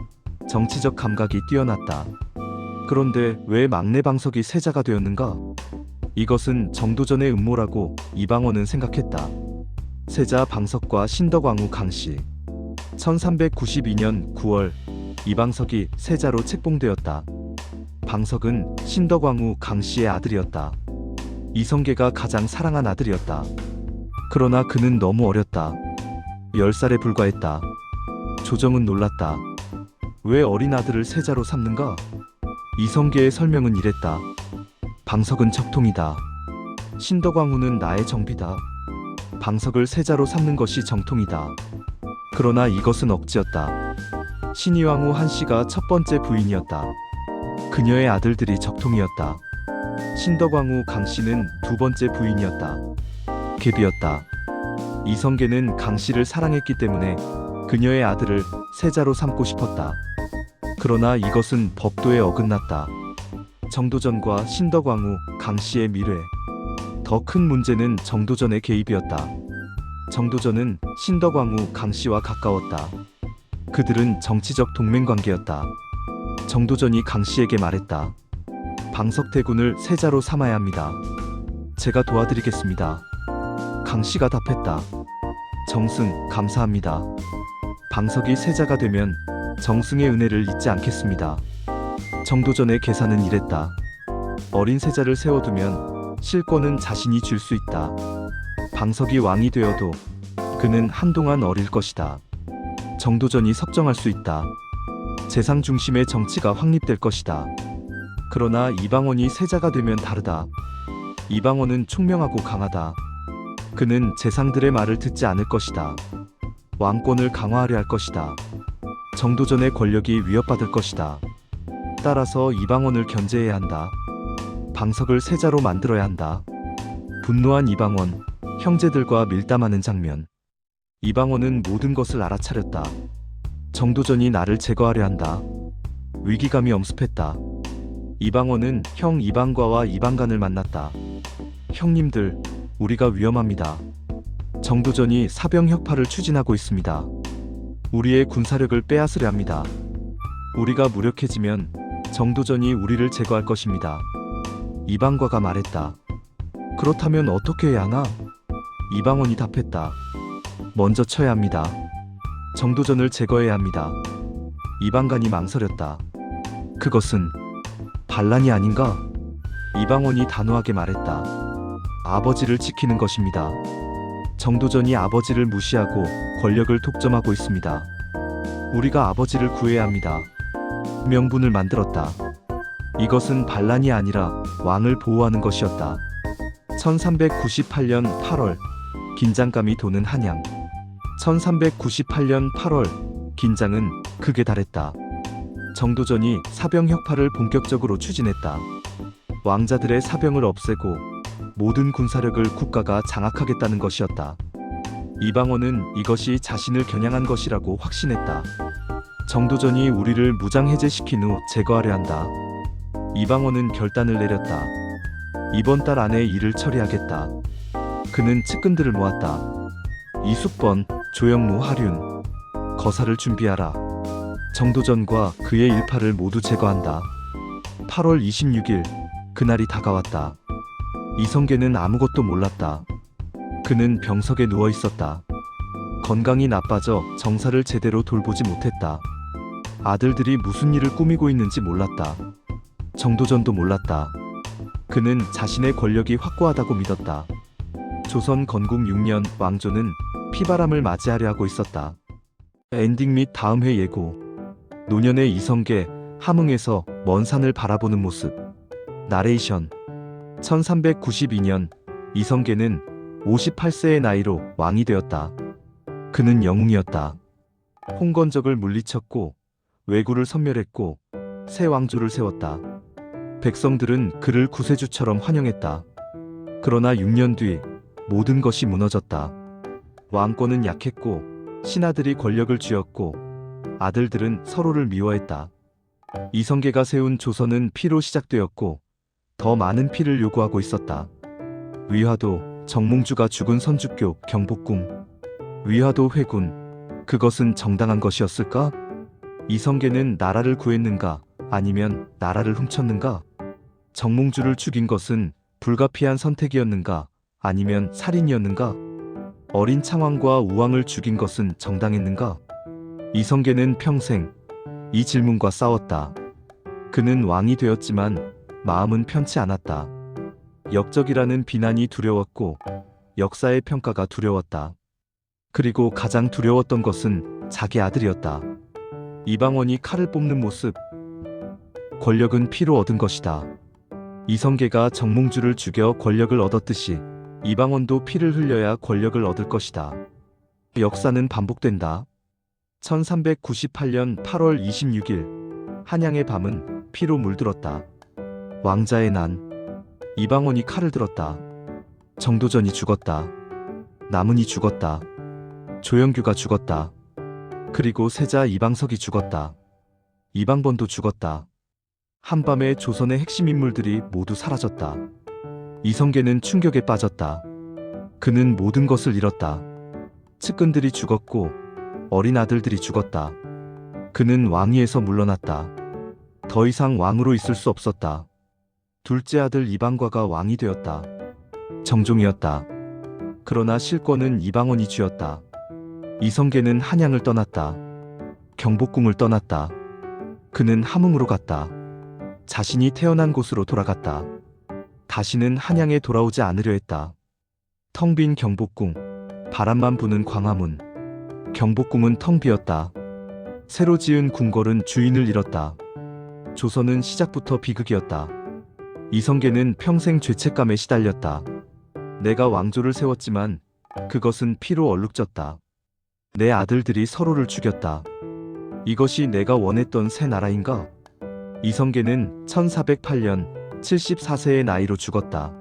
정치적 감각이 뛰어났다. 그런데 왜 막내 방석이 세자가 되었는가? 이것은 정도전의 음모라고 이방원은 생각했다. 세자 방석과 신덕왕후 강씨. 1392년 9월 이방석이 세자로 책봉되었다. 방석은 신덕왕후 강씨의 아들이었다. 이성계가 가장 사랑한 아들이었다. 그러나 그는 너무 어렸다. 10살에 불과했다. 조정은 놀랐다. 왜 어린 아들을 세자로 삼는가? 이성계의 설명은 이랬다. 방석은 적통이다. 신덕왕후는 나의 정비다. 방석을 세자로 삼는 것이 정통이다. 그러나 이것은 억지였다. 신의왕후 한씨가 첫 번째 부인이었다. 그녀의 아들들이 적통이었다. 신덕왕후 강씨는 두 번째 부인이었다. 계비였다. 이성계는 강씨를 사랑했기 때문에 그녀의 아들을 세자로 삼고 싶었다. 그러나 이것은 법도에 어긋났다. 정도전과 신덕왕후 강씨의 미래. 더 큰 문제는 정도전의 개입이었다. 정도전은 신덕왕후 강씨와 가까웠다. 그들은 정치적 동맹관계였다. 정도전이 강씨에게 말했다. 방석대군을 세자로 삼아야 합니다. 제가 도와드리겠습니다. 강씨가 답했다. 정승, 감사합니다. 방석이 세자가 되면 정승의 은혜를 잊지 않겠습니다. 정도전의 계산은 이랬다. 어린 세자를 세워두면 실권은 자신이 줄 수 있다. 방석이 왕이 되어도 그는 한동안 어릴 것이다. 정도전이 섭정할 수 있다. 재상 중심의 정치가 확립될 것이다. 그러나 이방원이 세자가 되면 다르다. 이방원은 총명하고 강하다. 그는 재상들의 말을 듣지 않을 것이다. 왕권을 강화하려 할 것이다. 정도전의 권력이 위협받을 것이다. 따라서 이방원을 견제해야 한다. 방석을 세자로 만들어야 한다. 분노한 이방원, 형제들과 밀담하는 장면. 이방원은 모든 것을 알아차렸다. 정도전이 나를 제거하려 한다. 위기감이 엄습했다. 이방원은 형 이방과와 이방간을 만났다. 형님들, 우리가 위험합니다. 정도전이 사병혁파를 추진하고 있습니다. 우리의 군사력을 빼앗으려 합니다. 우리가 무력해지면 정도전이 우리를 제거할 것입니다. 이방과가 말했다. 그렇다면 어떻게 해야 하나? 이방원이 답했다. 먼저 쳐야 합니다. 정도전을 제거해야 합니다. 이방간이 망설였다. 그것은 반란이 아닌가? 이방원이 단호하게 말했다. 아버지를 지키는 것입니다. 정도전이 아버지를 무시하고 권력을 독점하고 있습니다. 우리가 아버지를 구해야 합니다. 명분을 만들었다. 이것은 반란이 아니라 왕을 보호하는 것이었다. 1398년 8월 긴장감이 도는 한양. 1398년 8월 긴장은 극에 달했다. 정도전이 사병 혁파를 본격적으로 추진했다. 왕자들의 사병을 없애고 모든 군사력을 국가가 장악하겠다는 것이었다. 이방원은 이것이 자신을 겨냥한 것이라고 확신했다. 정도전이 우리를 무장해제시킨 후 제거하려 한다. 이방원은 결단을 내렸다. 이번 달 안에 일을 처리하겠다. 그는 측근들을 모았다. 이숙번, 조영무, 하륜, 거사를 준비하라. 정도전과 그의 일파를 모두 제거한다. 8월 26일 그날이 다가왔다. 이성계는 아무것도 몰랐다. 그는 병석에 누워 있었다. 건강이 나빠져 정사를 제대로 돌보지 못했다. 아들들이 무슨 일을 꾸미고 있는지 몰랐다. 정도전도 몰랐다. 그는 자신의 권력이 확고하다고 믿었다. 조선 건국 6년 왕조는 피바람을 맞이하려 하고 있었다. 엔딩 및 다음 회 예고. 노년의 이성계, 함흥에서 먼 산을 바라보는 모습. 나레이션. 1392년 이성계는 58세의 나이로 왕이 되었다. 그는 영웅이었다. 홍건적을 물리쳤고 왜구를 섬멸했고 새 왕조를 세웠다. 백성들은 그를 구세주처럼 환영했다. 그러나 6년 뒤 모든 것이 무너졌다. 왕권은 약했고 신하들이 권력을 쥐었고 아들들은 서로를 미워했다. 이성계가 세운 조선은 피로 시작되었고 더 많은 피를 요구하고 있었다. 위화도, 정몽주가 죽은 선주교, 경복궁. 위화도 회군. 그것은 정당한 것이었을까? 이성계는 나라를 구했는가? 아니면 나라를 훔쳤는가? 정몽주를 죽인 것은 불가피한 선택이었는가? 아니면 살인이었는가? 어린 창왕과 우왕을 죽인 것은 정당했는가? 이성계는 평생 이 질문과 싸웠다. 그는 왕이 되었지만 마음은 편치 않았다. 역적이라는 비난이 두려웠고 역사의 평가가 두려웠다. 그리고 가장 두려웠던 것은 자기 아들이었다. 이방원이 칼을 뽑는 모습. 권력은 피로 얻은 것이다. 이성계가 정몽주를 죽여 권력을 얻었듯이 이방원도 피를 흘려야 권력을 얻을 것이다. 역사는 반복된다. 1398년 8월 26일 한양의 밤은 피로 물들었다. 왕자의 난. 이방원이 칼을 들었다. 정도전이 죽었다. 남은이 죽었다. 조영규가 죽었다. 그리고 세자 이방석이 죽었다. 이방번도 죽었다. 한밤에 조선의 핵심 인물들이 모두 사라졌다. 이성계는 충격에 빠졌다. 그는 모든 것을 잃었다. 측근들이 죽었고 어린 아들들이 죽었다. 그는 왕위에서 물러났다. 더 이상 왕으로 있을 수 없었다. 둘째 아들 이방과가 왕이 되었다. 정종이었다. 그러나 실권은 이방원이 쥐었다. 이성계는 한양을 떠났다. 경복궁을 떠났다. 그는 함흥으로 갔다. 자신이 태어난 곳으로 돌아갔다. 다시는 한양에 돌아오지 않으려 했다. 텅 빈 경복궁, 바람만 부는 광화문. 경복궁은 텅 비었다. 새로 지은 궁궐은 주인을 잃었다. 조선은 시작부터 비극이었다. 이성계는 평생 죄책감에 시달렸다. 내가 왕조를 세웠지만 그것은 피로 얼룩졌다. 내 아들들이 서로를 죽였다. 이것이 내가 원했던 새 나라인가? 이성계는 1408년 74세의 나이로 죽었다.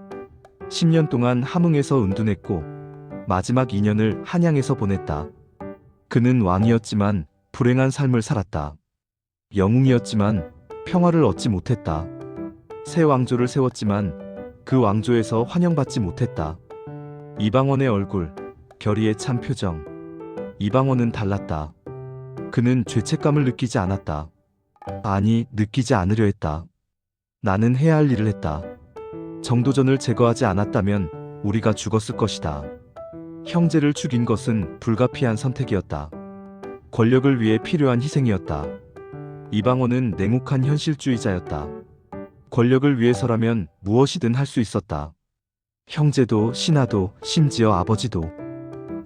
10년 동안 함흥에서 은둔했고 마지막 2년을 한양에서 보냈다. 그는 왕이었지만 불행한 삶을 살았다. 영웅이었지만 평화를 얻지 못했다. 새 왕조를 세웠지만 그 왕조에서 환영받지 못했다. 이방원의 얼굴, 결의의 참 표정. 이방원은 달랐다. 그는 죄책감을 느끼지 않았다. 아니, 느끼지 않으려 했다. 나는 해야 할 일을 했다. 정도전을 제거하지 않았다면 우리가 죽었을 것이다. 형제를 죽인 것은 불가피한 선택이었다. 권력을 위해 필요한 희생이었다. 이방원은 냉혹한 현실주의자였다. 권력을 위해서라면 무엇이든 할 수 있었다. 형제도 신하도 심지어 아버지도.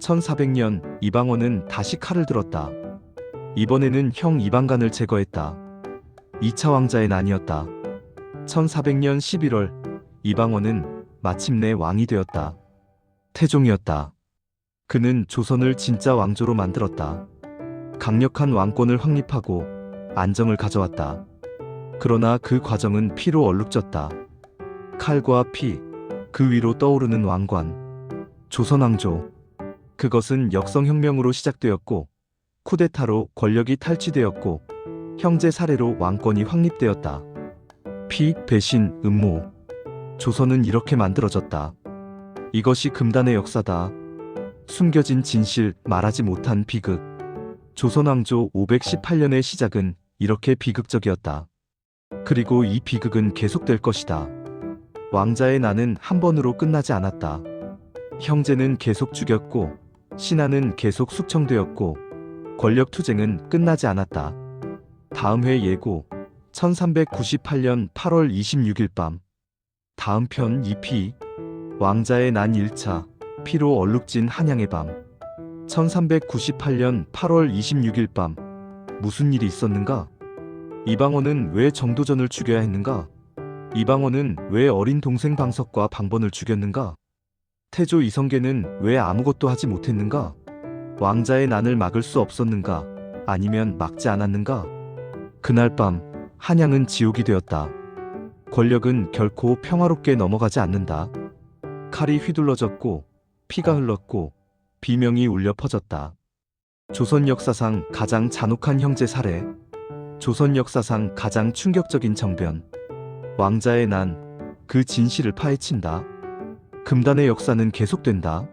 1400년 이방원은 다시 칼을 들었다. 이번에는 형 이방간을 제거했다. 2차 왕자의 난이었다. 1400년 11월 이방원은 마침내 왕이 되었다. 태종이었다. 그는 조선을 진짜 왕조로 만들었다. 강력한 왕권을 확립하고 안정을 가져왔다. 그러나 그 과정은 피로 얼룩졌다. 칼과 피, 그 위로 떠오르는 왕관. 조선왕조. 그것은 역성혁명으로 시작되었고 쿠데타로 권력이 탈취되었고 형제 살해로 왕권이 확립되었다. 피, 배신, 음모. 조선은 이렇게 만들어졌다. 이것이 금단의 역사다. 숨겨진 진실, 말하지 못한 비극. 조선왕조 518년의 시작은 이렇게 비극적이었다. 그리고 이 비극은 계속될 것이다. 왕자의 난은 한 번으로 끝나지 않았다. 형제는 계속 죽였고 신하는 계속 숙청되었고 권력 투쟁은 끝나지 않았다. 다음 회 예고 1398년 8월 26일 밤. 다음 편 2피 왕자의 난 1차 피로 얼룩진 한양의 밤. 1398년 8월 26일 밤. 무슨 일이 있었는가? 이방원은 왜 정도전을 죽여야 했는가? 이방원은 왜 어린 동생 방석과 방번을 죽였는가? 태조 이성계는 왜 아무것도 하지 못했는가? 왕자의 난을 막을 수 없었는가? 아니면 막지 않았는가? 그날 밤 한양은 지옥이 되었다. 권력은 결코 평화롭게 넘어가지 않는다. 칼이 휘둘러졌고 피가 흘렀고 비명이 울려 퍼졌다. 조선 역사상 가장 잔혹한 형제 살해. 조선 역사상 가장 충격적인 정변. 왕자의 난, 그 진실을 파헤친다. 금단의 역사는 계속된다.